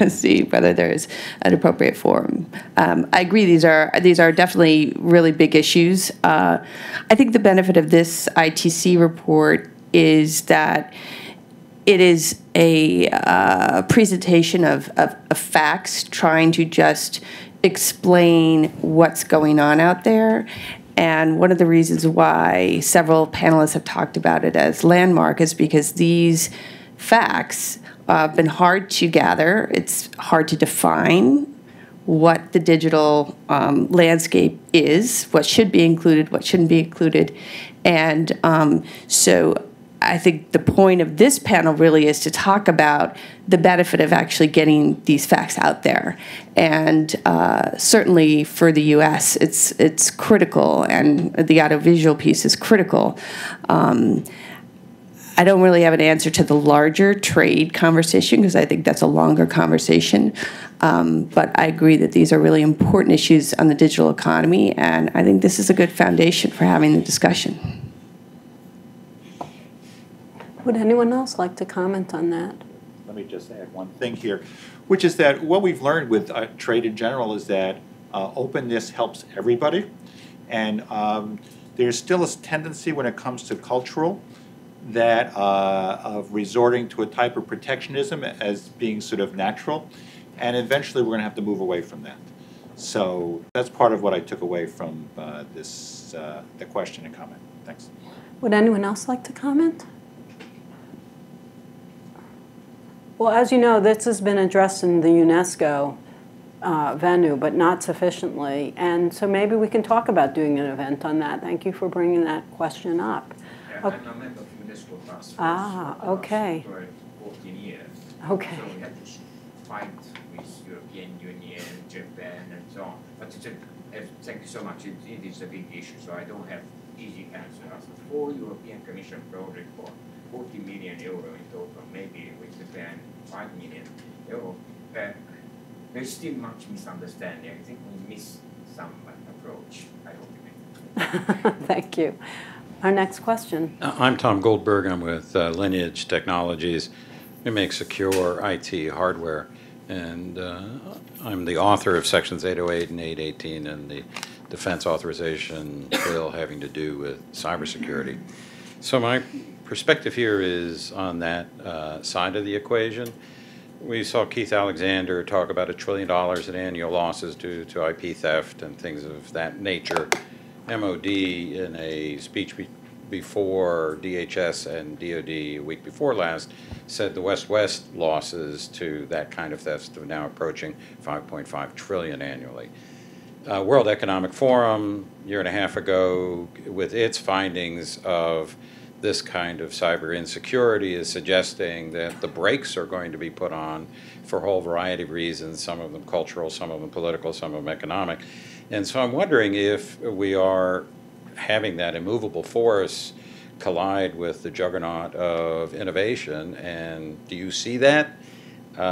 see whether there's an appropriate forum. I agree, these are definitely really big issues. I think the benefit of this ITC report is that it is a presentation of facts, trying to just explain what's going on out there. And one of the reasons why several panelists have talked about it as landmark is because these facts have been hard to gather. It's hard to define what the digital landscape is, what should be included, what shouldn't be included. And so I think the point of this panel really is to talk about the benefit of actually getting these facts out there. And certainly for the U.S., it's critical, and the audiovisual piece is critical. I don't really have an answer to the larger trade conversation because I think that's a longer conversation. But I agree that these are really important issues on the digital economy, and I think this is a good foundation for having the discussion. Would anyone else like to comment on that? Let me just add one thing here, which is that what we've learned with trade in general is that openness helps everybody. And there's still a tendency when it comes to cultural that of resorting to a type of protectionism as being sort of natural. And eventually we're going to have to move away from that. So that's part of what I took away from the question and comment. Thanks. Would anyone else like to comment? Well, as you know, this has been addressed in the UNESCO venue, but not sufficiently. And so maybe we can talk about doing an event on that. Thank you for bringing that question up. Yeah, okay. I'm a member of UNESCO Task Force. Okay. For 14 years. Okay. So we had to fight with European Union, Japan, and so on. But thank you so much. It is a big issue, so I don't have easy answers. For European Commission project for 40 million euro in total, maybe with Japan 5 million euro. There's still much misunderstanding. I think we missed some approach. I hope. Thank you. Our next question. I'm Tom Goldberg. I'm with Lineage Technologies. We make secure IT hardware, and I'm the author of Sections 808 and 818 and the Defense Authorization Bill having to do with cybersecurity. So my perspective here is on that side of the equation. we saw Keith Alexander talk about $1 trillion in annual losses due to IP theft and things of that nature. MOD, in a speech before DHS and DOD a week before last, said the West-West losses to that kind of theft are now approaching $5.5 trillion annually. World Economic Forum, a year and a half ago, with its findings of this kind of cyber insecurity, is suggesting that the brakes are going to be put on for a whole variety of reasons, some of them cultural, some of them political, some of them economic. And so I'm wondering if we are having that immovable force collide with the juggernaut of innovation, and do you see that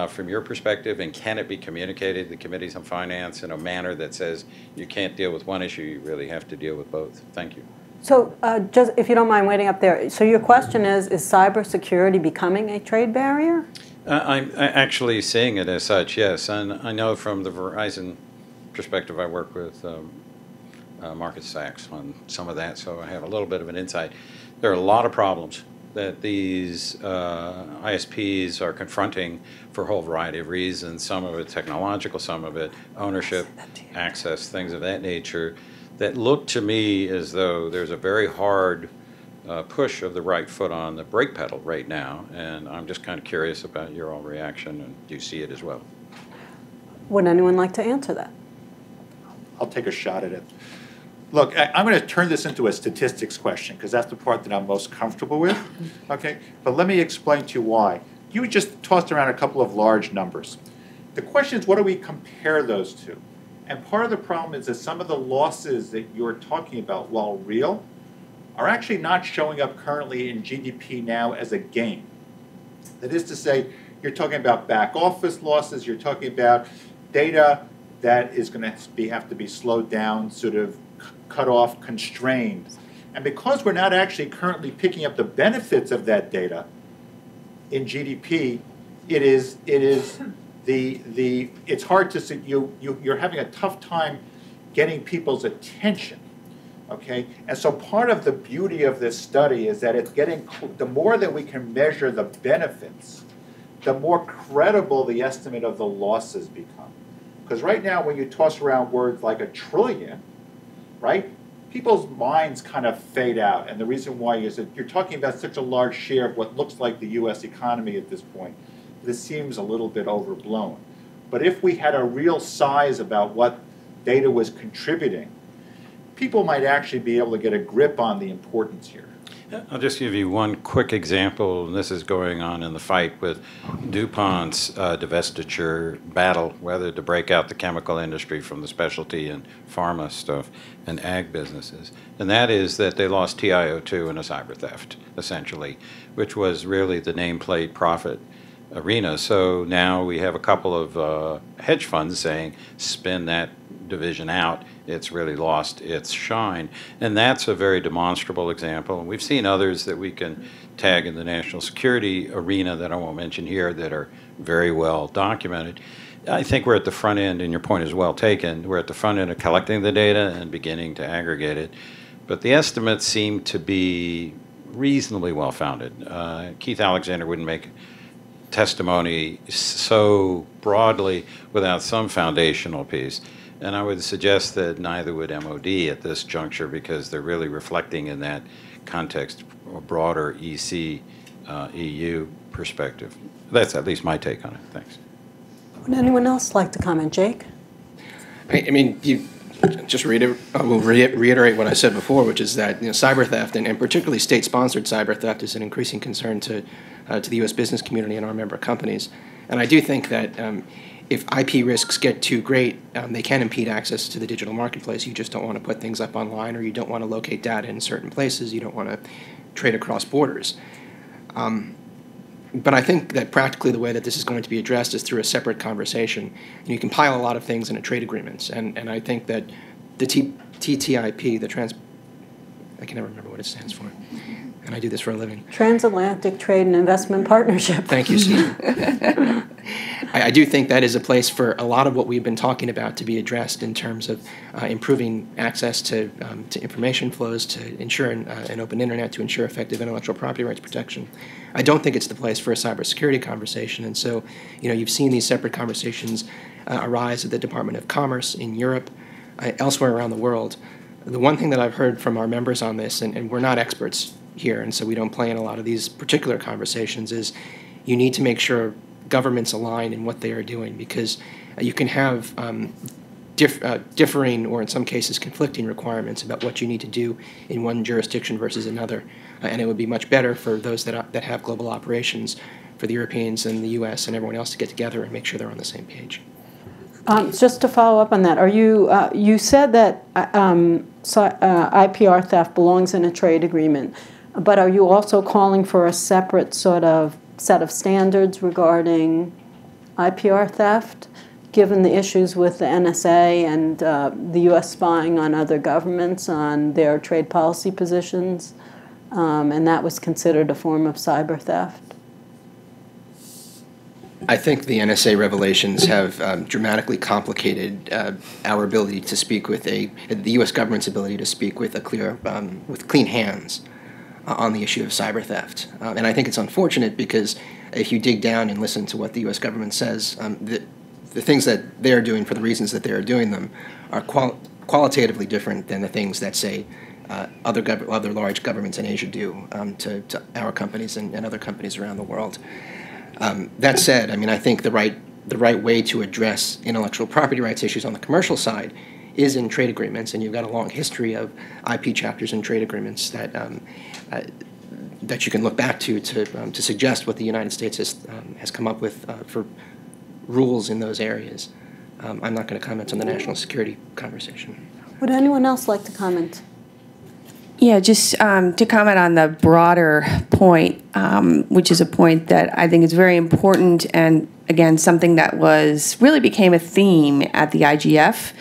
from your perspective, and can it be communicated to the Committees on Finance in a manner that says you can't deal with one issue, you really have to deal with both? Thank you. So just if you don't mind waiting up there, so your question is cybersecurity becoming a trade barrier? I'm actually seeing it as such, yes. And I know from the Verizon perspective, I work with Market Sachs on some of that, so I have a little bit of an insight. There are a lot of problems that these ISPs are confronting for a whole variety of reasons, some of it technological, some of it ownership, access, things of that nature, that look to me as though there's a very hard push of the right foot on the brake pedal right now, and I'm just kind of curious about your all reaction, and do you see it as well? Would anyone like to answer that? I'll take a shot at it. Look, I'm going to turn this into a statistics question because that's the part that I'm most comfortable with, okay? But let me explain to you why. You just tossed around a couple of large numbers. The question is, what do we compare those to? And part of the problem is that some of the losses that you're talking about, while real, are actually not showing up currently in GDP now as a gain. That is to say, you're talking about back office losses, you're talking about data that is going to have to be slowed down, sort of cut off, constrained. And because we're not actually currently picking up the benefits of that data in GDP, it's hard to see, you're having a tough time getting people's attention, okay? And so part of the beauty of this study is that it's getting, the more that we can measure the benefits, the more credible the estimate of the losses become. Because right now when you toss around words like $1 trillion, right, people's minds kind of fade out. And the reason why is that you're talking about such a large share of what looks like the US economy at this point. This seems a little bit overblown. But if we had a real size about what data was contributing, people might actually be able to get a grip on the importance here. I'll just give you one quick example, and this is going on in the fight with DuPont's divestiture battle, whether to break out the chemical industry from the specialty and pharma stuff and ag businesses. And that is that they lost TiO2 in a cyber theft, essentially, which was really the nameplate profit arena. So now we have a couple of hedge funds saying, spin that division out, it's really lost its shine. And that's a very demonstrable example. And we've seen others that we can tag in the national security arena that I won't mention here that are very well documented. I think we're at the front end, and your point is well taken. We're at the front end of collecting the data and beginning to aggregate it. But the estimates seem to be reasonably well founded. Keith Alexander wouldn't make testimony so broadly without some foundational piece. And I would suggest that neither would MOD at this juncture, because they're really reflecting in that context a broader EC, EU perspective. That's at least my take on it. Thanks. Would anyone else like to comment? Jake? I mean, you just reiterate what I said before, which is that cyber theft, and particularly state-sponsored cyber theft, is an increasing concern to the U.S. business community and our member companies. And I do think that if IP risks get too great, they can impede access to the digital marketplace. You just don't want to put things up online, or you don't want to locate data in certain places. You don't want to trade across borders. But I think that practically the way that this is going to be addressed is through a separate conversation. And you can pile a lot of things into trade agreements. And I think that the TTIP, I can never remember what it stands for. And I do this for a living. Transatlantic Trade and Investment Partnership. Thank you, Steve. I do think that is a place for a lot of what we've been talking about to be addressed in terms of improving access to information flows, to ensure an open internet, to ensure effective intellectual property rights protection. I don't think it's the place for a cybersecurity conversation. And so, you've seen these separate conversations arise at the Department of Commerce in Europe, elsewhere around the world. The one thing that I've heard from our members on this, and we're not experts here, and so we don't play in a lot of these particular conversations, is you need to make sure governments align in what they are doing, because you can have differing or in some cases conflicting requirements about what you need to do in one jurisdiction versus another. And it would be much better for those that have global operations, for the Europeans and the US and everyone else to get together and make sure they're on the same page. Just to follow up on that, are you, you said that IPR theft belongs in a trade agreement, but are you also calling for a separate sort of set of standards regarding IPR theft, given the issues with the NSA and the U.S. spying on other governments on their trade policy positions, and that was considered a form of cyber theft? I think the NSA revelations have dramatically complicated our ability to speak with the U.S. government's ability to speak with with clean hands on the issue of cyber theft. And I think it's unfortunate because if you dig down and listen to what the U.S. government says, the things that they're doing for the reasons that they're doing them are qualitatively different than the things that, say, other large governments in Asia do to our companies and other companies around the world. That said, I mean, I think the right way to address intellectual property rights issues on the commercial side is in trade agreements, and you've got a long history of IP chapters in trade agreements that that you can look back to suggest what the United States has come up with for rules in those areas. I'm not going to comment on the national security conversation. Would anyone else like to comment? Yeah, just to comment on the broader point, which is a point that I think is very important, and again, something that really became a theme at the IGF,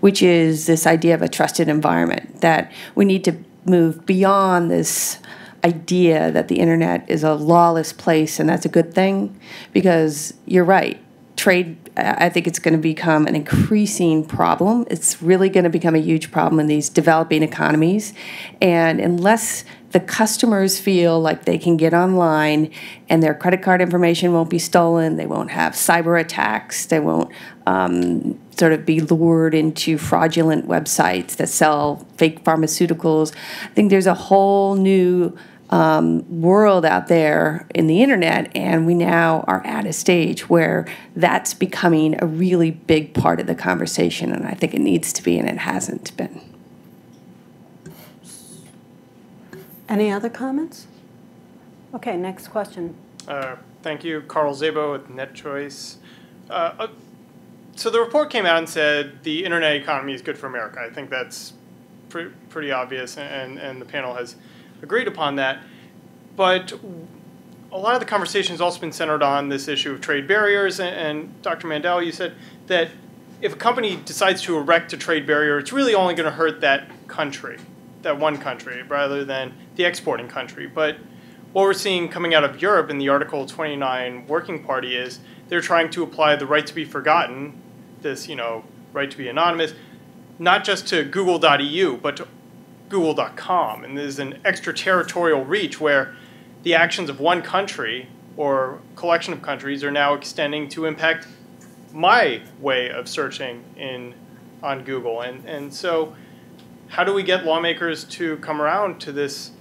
which is this idea of a trusted environment, that we need to move beyond this idea that the internet is a lawless place, and that's a good thing, because you're right. Trade, I think it's going to become an increasing problem. It's really going to become a huge problem in these developing economies. And unless the customers feel like they can get online and their credit card information won't be stolen, they won't have cyber attacks, they won't sort of be lured into fraudulent websites that sell fake pharmaceuticals. I think there's a whole new world out there in the internet, and we now are at a stage where that's becoming a really big part of the conversation, and I think it needs to be, and it hasn't been. Any other comments? Okay, next question. Thank you, Carl Szabo with NetChoice. So the report came out and said the internet economy is good for America. I think that's pretty obvious, and the panel has agreed upon that. But a lot of the conversation has also been centered on this issue of trade barriers. And Dr. Mandel, you said that if a company decides to erect a trade barrier, it's really only going to hurt that country, that one country, rather than the exporting country. But what we're seeing coming out of Europe in the Article 29 Working Party is they're trying to apply the right to be forgotten, this, right to be anonymous, not just to Google.eu, but to Google.com. And there's an extraterritorial reach where the actions of one country or collection of countries are now extending to impact my way of searching on Google. And so how do we get lawmakers to come around to this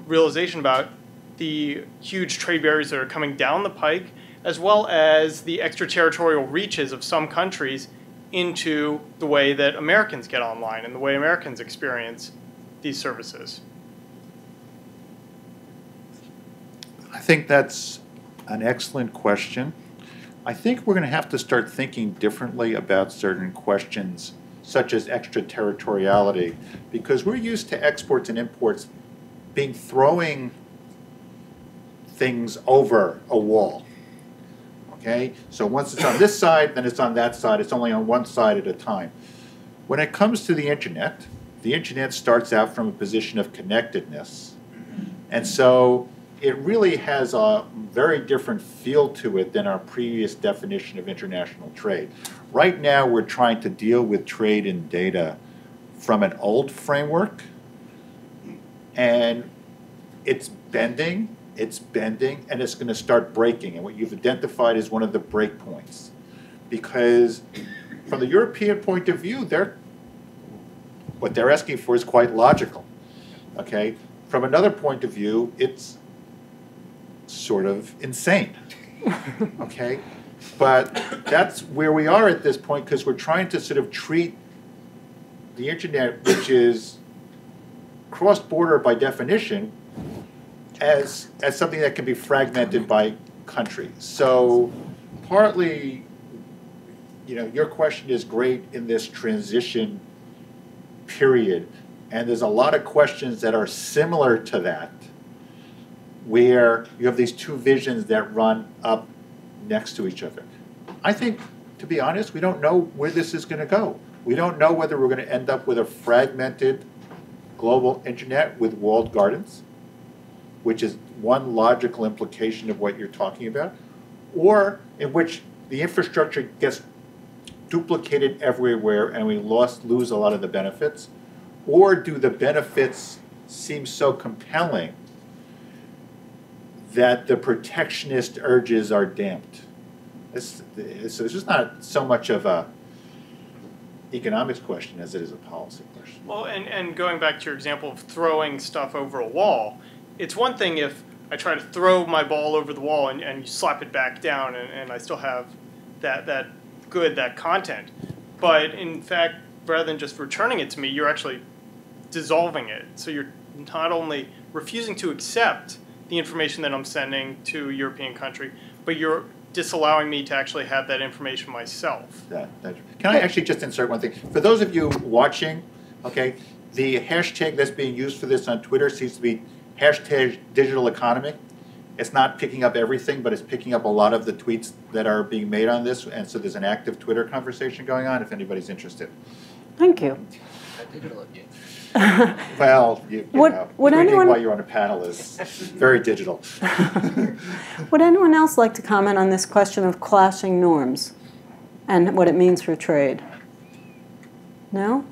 realization about the huge trade barriers that are coming down the pike, as well as the extraterritorial reaches of some countries into the way that Americans get online and the way Americans experience these services? I think that's an excellent question. I think we're going to have to start thinking differently about certain questions, such as extraterritoriality, because we're used to exports and imports throwing things over a wall. Okay? So once it's on this side, then it's on that side. It's only on one side at a time. When it comes to the internet starts out from a position of connectedness. And so it really has a very different feel to it than our previous definition of international trade. Right now, we're trying to deal with trade in data from an old framework, and it's bending, and it's going to start breaking. And what you've identified is one of the break points. Because from the European point of view, what they're asking for is quite logical. Okay? From another point of view, it's sort of insane. Okay? But that's where we are at this point, because we're trying to sort of treat the internet, which is cross-border by definition, as something that can be fragmented by country. So partly, your question is great in this transition period, and there's a lot of questions that are similar to that, where you have these two visions that run up next to each other. I think, to be honest, we don't know where this is going to go. We don't know whether we're going to end up with a fragmented global internet with walled gardens, which is one logical implication of what you're talking about, or in which the infrastructure gets duplicated everywhere and we lose a lot of the benefits, or do the benefits seem so compelling that the protectionist urges are damped? It's just not so much of a economics question as it is a policy question. Well, and going back to your example of throwing stuff over a wall, it's one thing if I try to throw my ball over the wall and you slap it back down and I still have that content. But in fact, rather than just returning it to me, you're actually dissolving it. So you're not only refusing to accept the information that I'm sending to a European country, but you're disallowing me to actually have that information myself. Can I actually just insert one thing? For those of you watching, okay, the hashtag that's being used for this on Twitter seems to be hashtag digital economy. It's not picking up everything, but it's picking up a lot of the tweets that are being made on this, and so there's an active Twitter conversation going on if anybody's interested. Thank you. Well, would anyone, while you're on a panel is very digital. Would anyone else like to comment on this question of clashing norms and what it means for trade? No?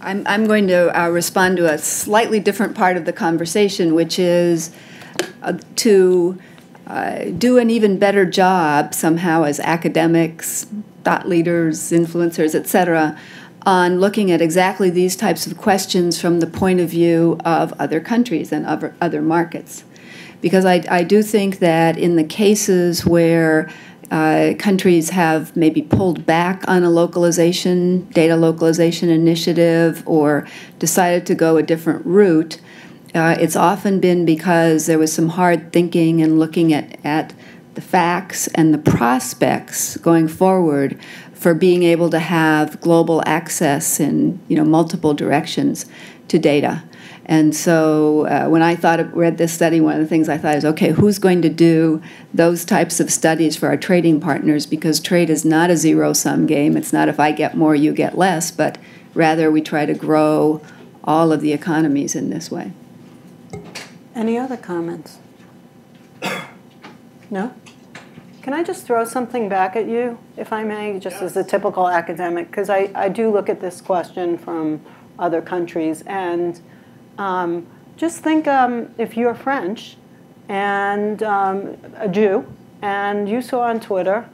I'm going to respond to a slightly different part of the conversation, which is to do an even better job somehow as academics, thought leaders, influencers, et cetera, on looking at exactly these types of questions from the point of view of other countries and other markets. Because I do think that in the cases where countries have maybe pulled back on a data localization initiative, or decided to go a different route, it's often been because there was some hard thinking and looking at the facts and the prospects going forward for being able to have global access in multiple directions to data. And so when I read this study, one of the things I thought is, okay, who's going to do those types of studies for our trading partners? Because trade is not a zero-sum game. It's not if I get more, you get less, but rather we try to grow all of the economies in this way. Any other comments? No? Can I just throw something back at you, if I may, just as a typical academic? Because I do look at this question from other countries, and just think if you're French and a Jew, and you saw on Twitter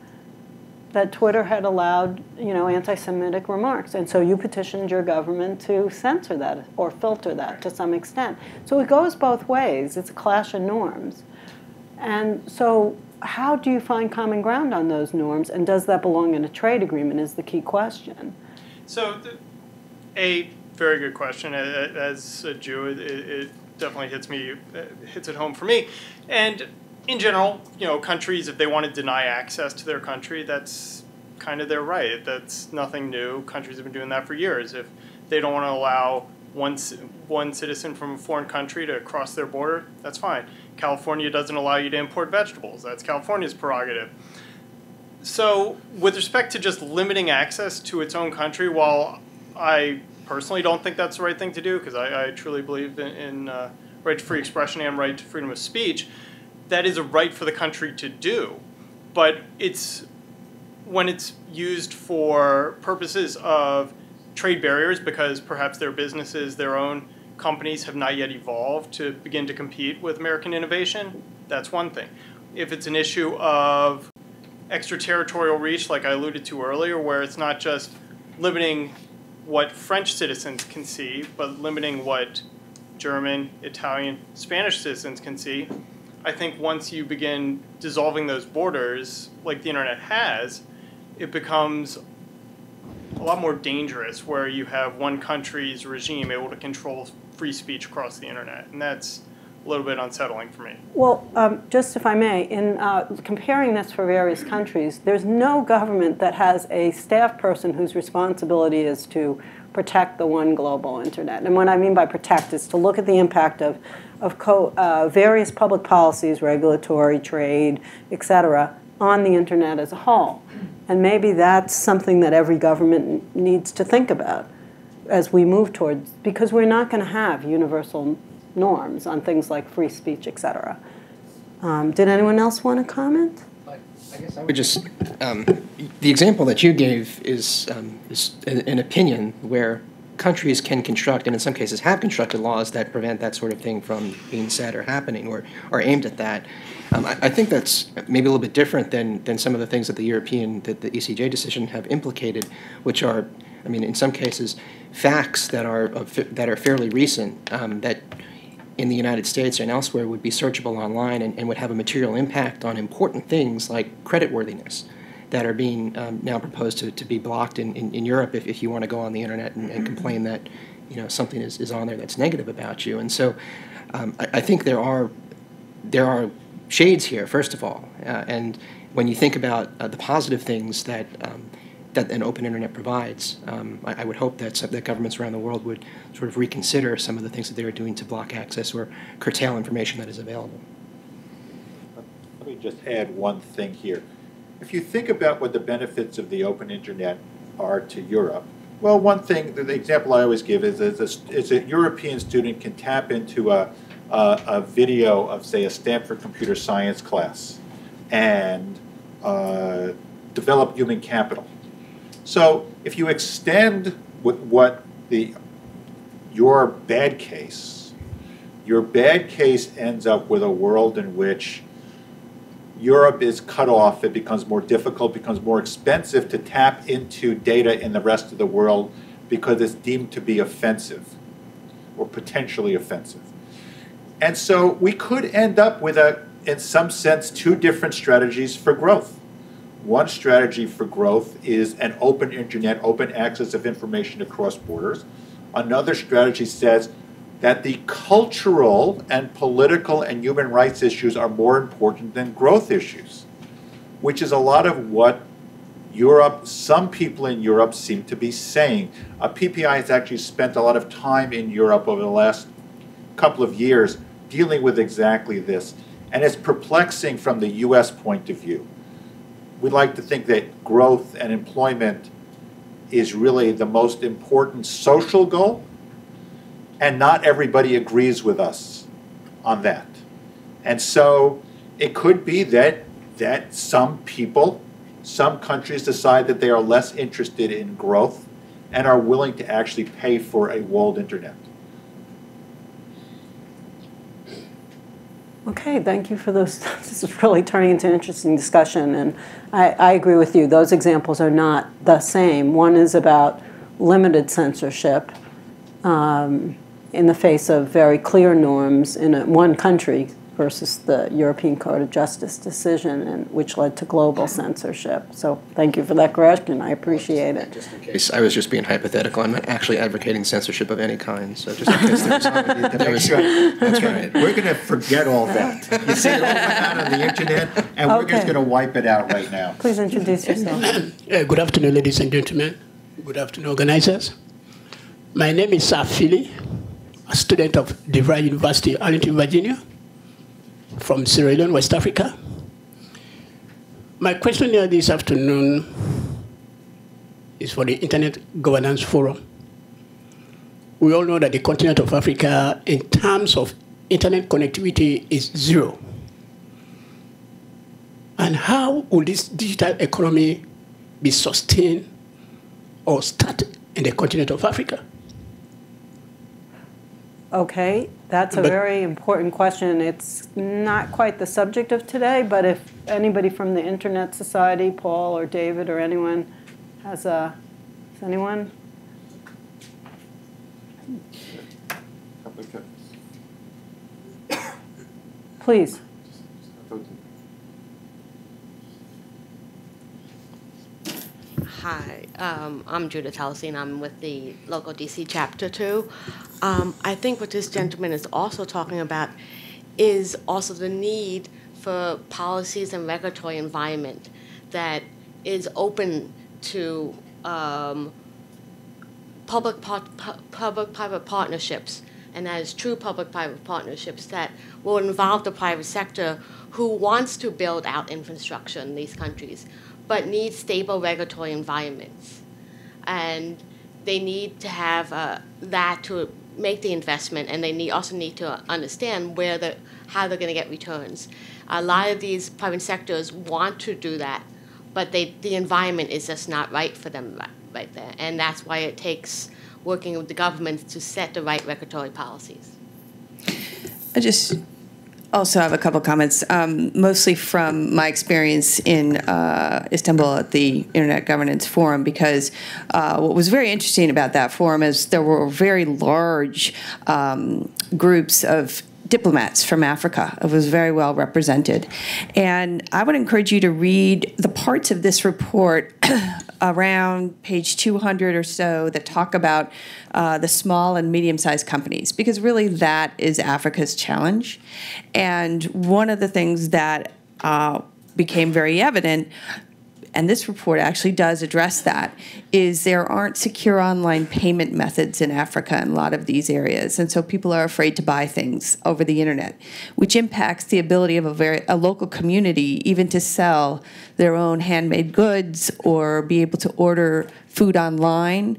that Twitter had allowed, anti-Semitic remarks, and so you petitioned your government to censor that or filter that to some extent. So it goes both ways. It's a clash of norms. And so how do you find common ground on those norms, and does that belong in a trade agreement is the key question. So a very good question. As a Jew, it definitely hits it home for me. And in general, countries, if they want to deny access to their country, that's kind of their right. That's nothing new. Countries have been doing that for years. If they don't want to allow one citizen from a foreign country to cross their border, that's fine. California doesn't allow you to import vegetables. That's California's prerogative. So with respect to just limiting access to its own country, while I personally don't think that's the right thing to do, because I truly believe in right to free expression and right to freedom of speech, that is a right for the country to do. But when it's used for purposes of trade barriers, because perhaps their businesses, their own companies have not yet evolved to begin to compete with American innovation, that's one thing. If it's an issue of extraterritorial reach, like I alluded to earlier, where it's not just limiting what French citizens can see, but limiting what German, Italian, Spanish citizens can see, I think once you begin dissolving those borders, like the internet has, it becomes a lot more dangerous, where you have one country's regime able to control free speech across the internet. And that's a little bit unsettling for me. Well, just if I may, in comparing this for various countries, there's no government that has a staff person whose responsibility is to protect the one global internet. And what I mean by protect is to look at the impact of various public policies, regulatory, trade, et cetera, on the internet as a whole. And maybe that's something that every government needs to think about as we move towards, because we're not going to have universal norms on things like free speech, et cetera. Did anyone else want to comment? I guess I would just, the example that you gave is an opinion where countries can construct, and in some cases have constructed, laws that prevent that sort of thing from being said or happening, or are aimed at that. I think that's maybe a little bit different than some of the things that the ECJ decision have implicated, which are, I mean, in some cases, facts that are fairly recent, that in the United States and elsewhere would be searchable online and would have a material impact on important things like creditworthiness that are being now proposed to be blocked in Europe if you want to go on the internet and complain that, you know, something is on there that's negative about you. And so I think there are shades here, first of all, and when you think about the positive things that that an open internet provides, I would hope that governments around the world would sort of reconsider some of the things that they are doing to block access or curtail information that is available. Let me just add one thing here. If you think about what the benefits of the open internet are to Europe, well, one thing, the example I always give is a European student can tap into a video of, say, a Stanford computer science class and develop human capital. So if you extend what your bad case ends up with a world in which Europe is cut off, it becomes more difficult, becomes more expensive to tap into data in the rest of the world because it's deemed to be offensive or potentially offensive. And so we could end up with, in some sense, two different strategies for growth. One strategy for growth is an open internet, open access of information across borders. Another strategy says that the cultural and political and human rights issues are more important than growth issues, which is a lot of what Europe, some people in Europe seem to be saying. PPI has actually spent a lot of time in Europe over the last couple of years dealing with exactly this, and it's perplexing from the US point of view. We like to think that growth and employment is really the most important social goal, and not everybody agrees with us on that. And so it could be that some people, some countries decide that they are less interested in growth and are willing to actually pay for a walled internet. Okay, thank you for those. This is really turning into an interesting discussion, and I agree with you. Those examples are not the same. One is about limited censorship in the face of very clear norms in one country versus the European Court of Justice decision, which led to global censorship. So thank you for that correction. I appreciate it. Just in case, I was just being hypothetical. I'm not actually advocating censorship of any kind. So just in case That's right. We're going to forget all that. You see it all out on the internet, and we're just going to wipe it out right now. Please introduce yourself. Good afternoon, ladies and gentlemen. Good afternoon, organizers. My name is Philly, a student of DeVry University, Arlington, Virginia, from Sierra Leone, West Africa. My question here this afternoon is for the Internet Governance Forum. We all know that the continent of Africa, in terms of internet connectivity is zero? And how will this digital economy be sustained or start in the continent of Africa? Okay, that's a very important question. It's not quite the subject of today, but if anybody from the Internet Society, Paul or David or anyone has a, is anyone? Please. Hi, I'm Judith Halsey, I'm with the local DC Chapter 2. I think what this gentleman is also talking about is also the need for policies and regulatory environment that is open to public-private partnerships, and that is true public-private partnerships that will involve the private sector who wants to build out infrastructure in these countries, but needs stable regulatory environments. And they need to have that to make the investment, and they also need to understand how they're going to get returns. A lot of these private sectors want to do that, but the environment is just not right for them right there. And that's why it takes working with the government to set the right regulatory policies. I just also have a couple comments, mostly from my experience in Istanbul at the Internet Governance Forum, because what was very interesting about that forum is there were very large groups of diplomats from Africa. It was very well represented. And I would encourage you to read the parts of this report around page 200 or so that talk about the small and medium-sized companies, because really that is Africa's challenge. And one of the things that became very evident, and this report actually does address that, is there aren't secure online payment methods in Africa in a lot of these areas. And so people are afraid to buy things over the internet, which impacts the ability of a local community even to sell their own handmade goods or be able to order food online.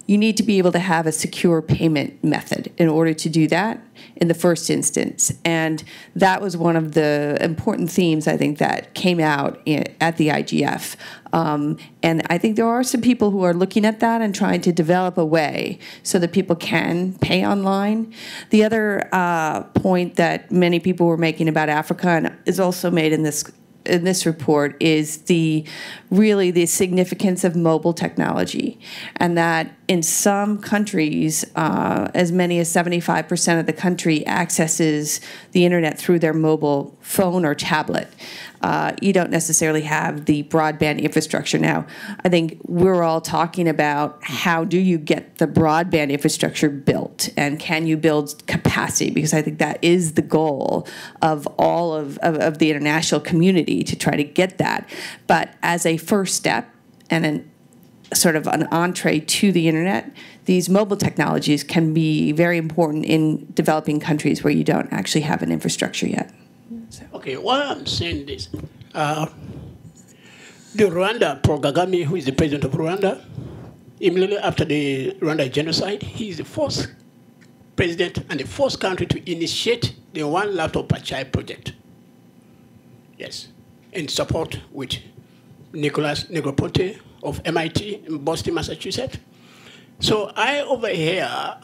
You need to be able to have a secure payment method in order to do that in the first instance. And that was one of the important themes, I think, that came out at the IGF. And I think there are some people who are looking at that and trying to develop a way so that people can pay online. The other point that many people were making about Africa, and is also made in this report, is really the significance of mobile technology, and that in some countries, as many as 75% of the country accesses the internet through their mobile phone or tablet. You don't necessarily have the broadband infrastructure. Now, I think we're all talking about how do you get the broadband infrastructure built, and can you build capacity, because I think that is the goal of all of the international community, to try to get that. But as a first step and sort of an entree to the internet, these mobile technologies can be very important in developing countries where you don't actually have an infrastructure yet. Okay, why I'm saying this, the Rwanda, Paul Kagame, who is the president of Rwanda, immediately after the Rwanda genocide, he is the first president and the first country to initiate the one laptop per child project. Yes, in support with Nicholas Negroponte of MIT in Boston, Massachusetts. So over here,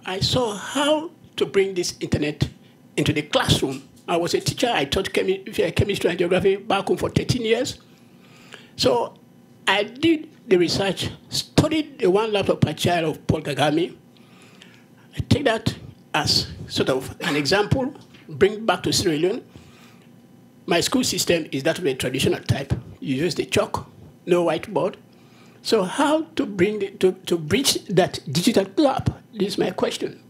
I saw how to bring this internet into the classroom. I was a teacher. I taught chemistry and geography back home for 13 years. So I did the research, studied the one laptop per child of Paul Kagame. I take that as sort of an example, bring back to Sierra Leone. My school system is that of a traditional type. You use the chalk, no whiteboard. So how to bring to bridge that digital gap? This is my question.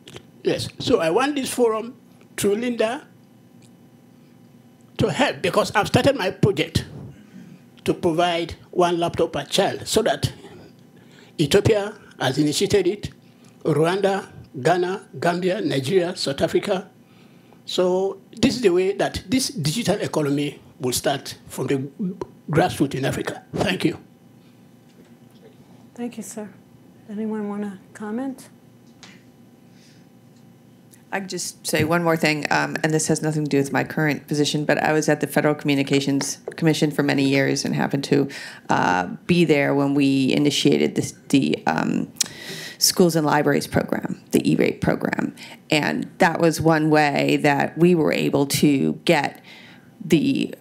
Yes. So I want this forum through Linda to help, because I've started my project to provide one laptop per child, so that Ethiopia has initiated it, Rwanda, Ghana, Gambia, Nigeria, South Africa. So this is the way that this digital economy will start from the grassroots in Africa. Thank you. Thank you, sir. Anyone want to comment? I could just say one more thing, and this has nothing to do with my current position, but I was at the Federal Communications Commission for many years and happened to be there when we initiated the Schools and Libraries program, the E-rate program. And that was one way that we were able to get the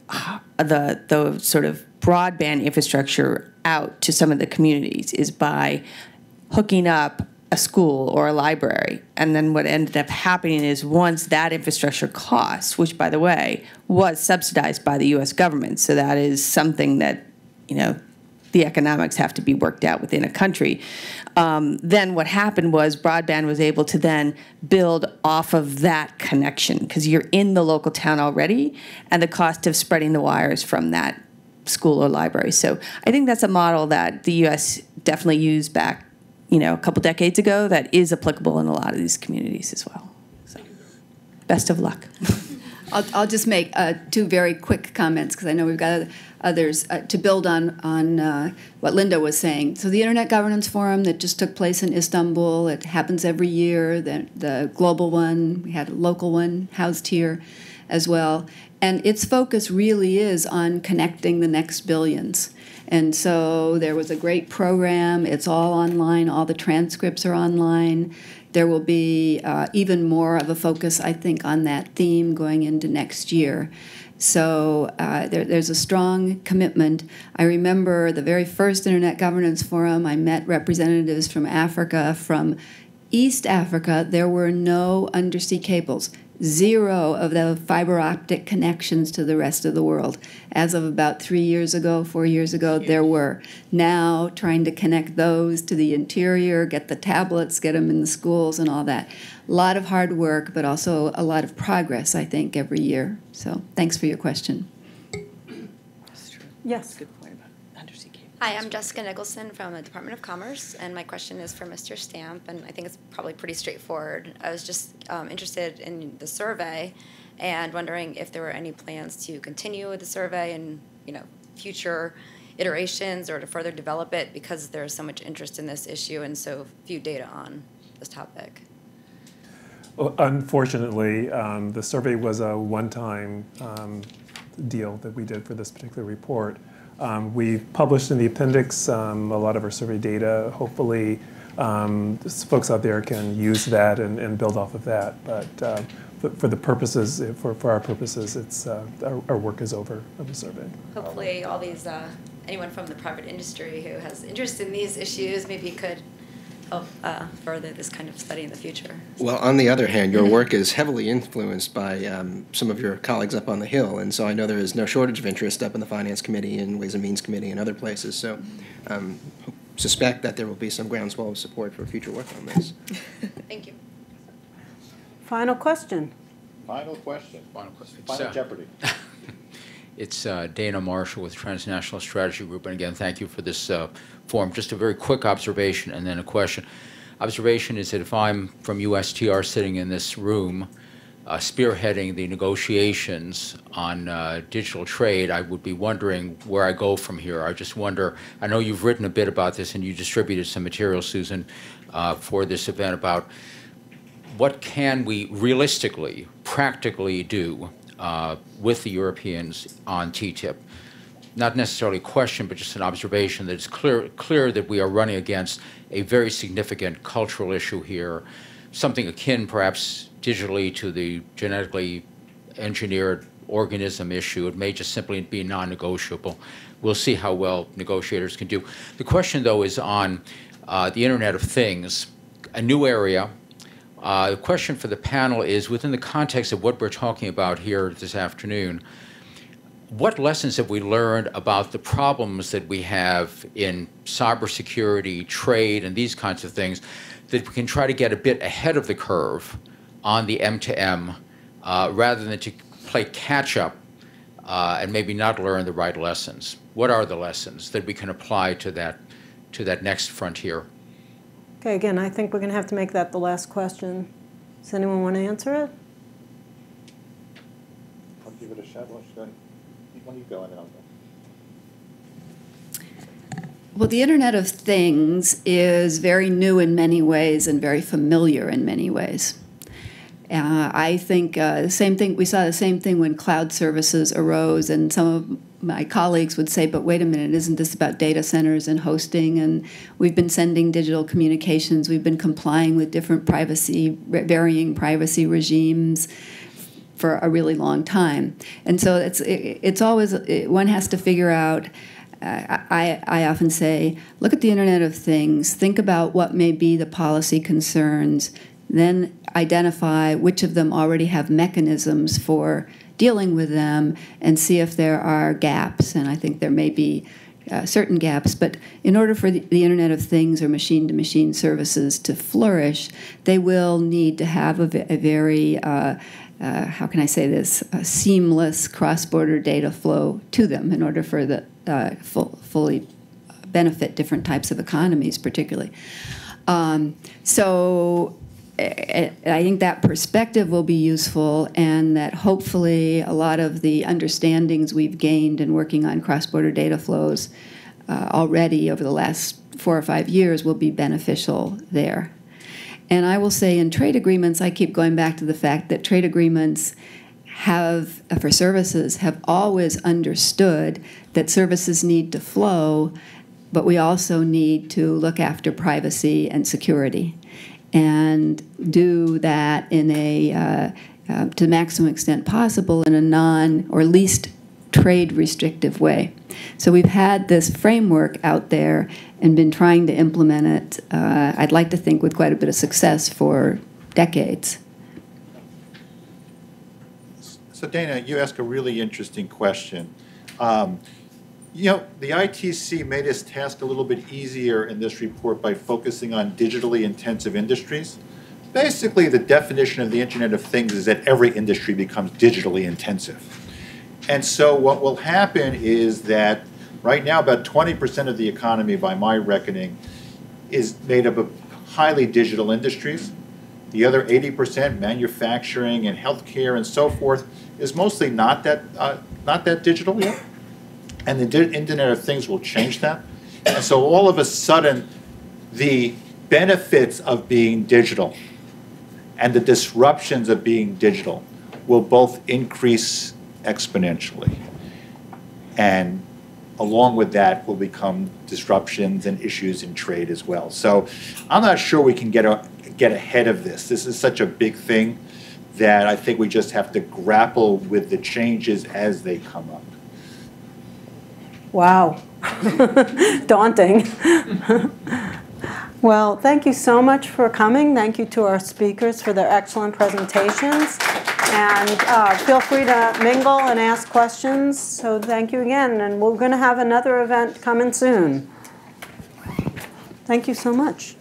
sort of broadband infrastructure out to some of the communities, is by hooking up a school or a library. And then what ended up happening is, once that infrastructure cost, which, by the way, was subsidized by the U.S. government, so that is something that, you know, the economics have to be worked out within a country. Then what happened was broadband was able to then build off of that connection, because you're in the local town already, and the cost of spreading the wires from that school or library. So I think that's a model that the U.S. definitely used back, you know, a couple decades ago, that is applicable in a lot of these communities as well. So, best of luck. I'll just make two very quick comments, because I know we've got others to build on what Linda was saying. So the Internet Governance Forum that just took place in Istanbul, it happens every year. The global one, we had a local one housed here as well. And its focus really is on connecting the next billions. And so there was a great program. It's all online. All the transcripts are online. There will be even more of a focus, I think, on that theme going into next year. So there's a strong commitment. I remember the very first Internet Governance Forum, I met representatives from Africa. From East Africa, there were no undersea cables. 0 of the fiber optic connections to the rest of the world. As of about 3 years ago, 4 years ago, there were. Now trying to connect those to the interior, get the tablets, get them in the schools and all that. A lot of hard work, but also a lot of progress, I think, every year. So thanks for your question. Yes. Good point about undersea cables. Hi, I'm Jessica Nicholson from the Department of Commerce, and my question is for Mr. Stamp, and I think it's probably pretty straightforward. I was just interested in the survey and wondering if there were any plans to continue with the survey and, you know, future iterations, or to further develop it, because there's so much interest in this issue and so few data on this topic. Well, unfortunately, the survey was a one-time deal that we did for this particular report. We published in the appendix a lot of our survey data. Hopefully, folks out there can use that and build off of that. But for the purposes, for our purposes, it's our work is over of the survey. Hopefully, all these anyone from the private industry who has interest in these issues maybe could help further this kind of study in the future. Well, on the other hand, your work is heavily influenced by some of your colleagues up on the Hill, and so I know there is no shortage of interest up in the Finance Committee and Ways and Means Committee and other places, so suspect that there will be some groundswell of support for future work on this. Thank you. Final question. Final question. Final question. Final Jeopardy. It's Dana Marshall with Transnational Strategy Group. And again, thank you for this forum. Just a very quick observation and then a question. Observation is that if I'm from USTR sitting in this room spearheading the negotiations on digital trade, I would be wondering where I go from here. I just wonder, I know you've written a bit about this and you distributed some material, Susan, for this event about what can we realistically, practically do with the Europeans on TTIP. Not necessarily a question, but just an observation that it's clear that we are running against a very significant cultural issue here, something akin perhaps digitally to the genetically engineered organism issue. It may just simply be non-negotiable. We'll see how well negotiators can do. The question, though, is on the Internet of Things, a new area. The question for the panel is, within the context of what we're talking about here this afternoon, what lessons have we learned about the problems that we have in cybersecurity, trade, and these kinds of things that we can try to get a bit ahead of the curve on the M2M rather than to play catch-up and maybe not learn the right lessons? What are the lessons that we can apply to that next frontier? Okay, again, I think we're going to have to make that the last question. Does anyone want to answer it? I'll give it a shot. When you go, and then I'll go. Well, the Internet of Things is very new in many ways and very familiar in many ways. I think the same thing. We saw the same thing when cloud services arose, and some of my colleagues would say, "But wait a minute, isn't this about data centers and hosting?" And we've been sending digital communications. We've been complying with different varying privacy regimes for a really long time. And so it's always one has to figure out. I often say, look at the Internet of Things. Think about what may be the policy concerns. Then identify which of them already have mechanisms for dealing with them and see if there are gaps. And I think there may be certain gaps. But in order for the Internet of Things or machine-to-machine services to flourish, they will need to have a very, how can I say this, a seamless cross-border data flow to them in order for the fully benefit different types of economies, particularly. So I think that perspective will be useful, and that hopefully a lot of the understandings we've gained in working on cross-border data flows already over the last 4 or 5 years will be beneficial there. And I will say in trade agreements, I keep going back to the fact that trade agreements have, for services, have always understood that services need to flow, but we also need to look after privacy and security, and do that in a, to the maximum extent possible, in a non or least trade restrictive way. So we've had this framework out there and been trying to implement it, I'd like to think with quite a bit of success, for decades. So Dana, you ask a really interesting question. You know, the ITC made its task a little bit easier in this report by focusing on digitally intensive industries. Basically, the definition of the Internet of Things is that every industry becomes digitally intensive. And so what will happen is that right now about 20% of the economy, by my reckoning, is made up of highly digital industries. The other 80%, manufacturing and healthcare and so forth, is mostly not that digital yet. And the Internet of Things will change that. And so all of a sudden, the benefits of being digital and the disruptions of being digital will both increase exponentially. And along with that will become disruptions and issues in trade as well. So I'm not sure we can get ahead of this. This is such a big thing that I think we just have to grapple with the changes as they come up. Wow. Daunting. Well, thank you so much for coming. Thank you to our speakers for their excellent presentations. And feel free to mingle and ask questions. So thank you again. And we're going to have another event coming soon. Thank you so much.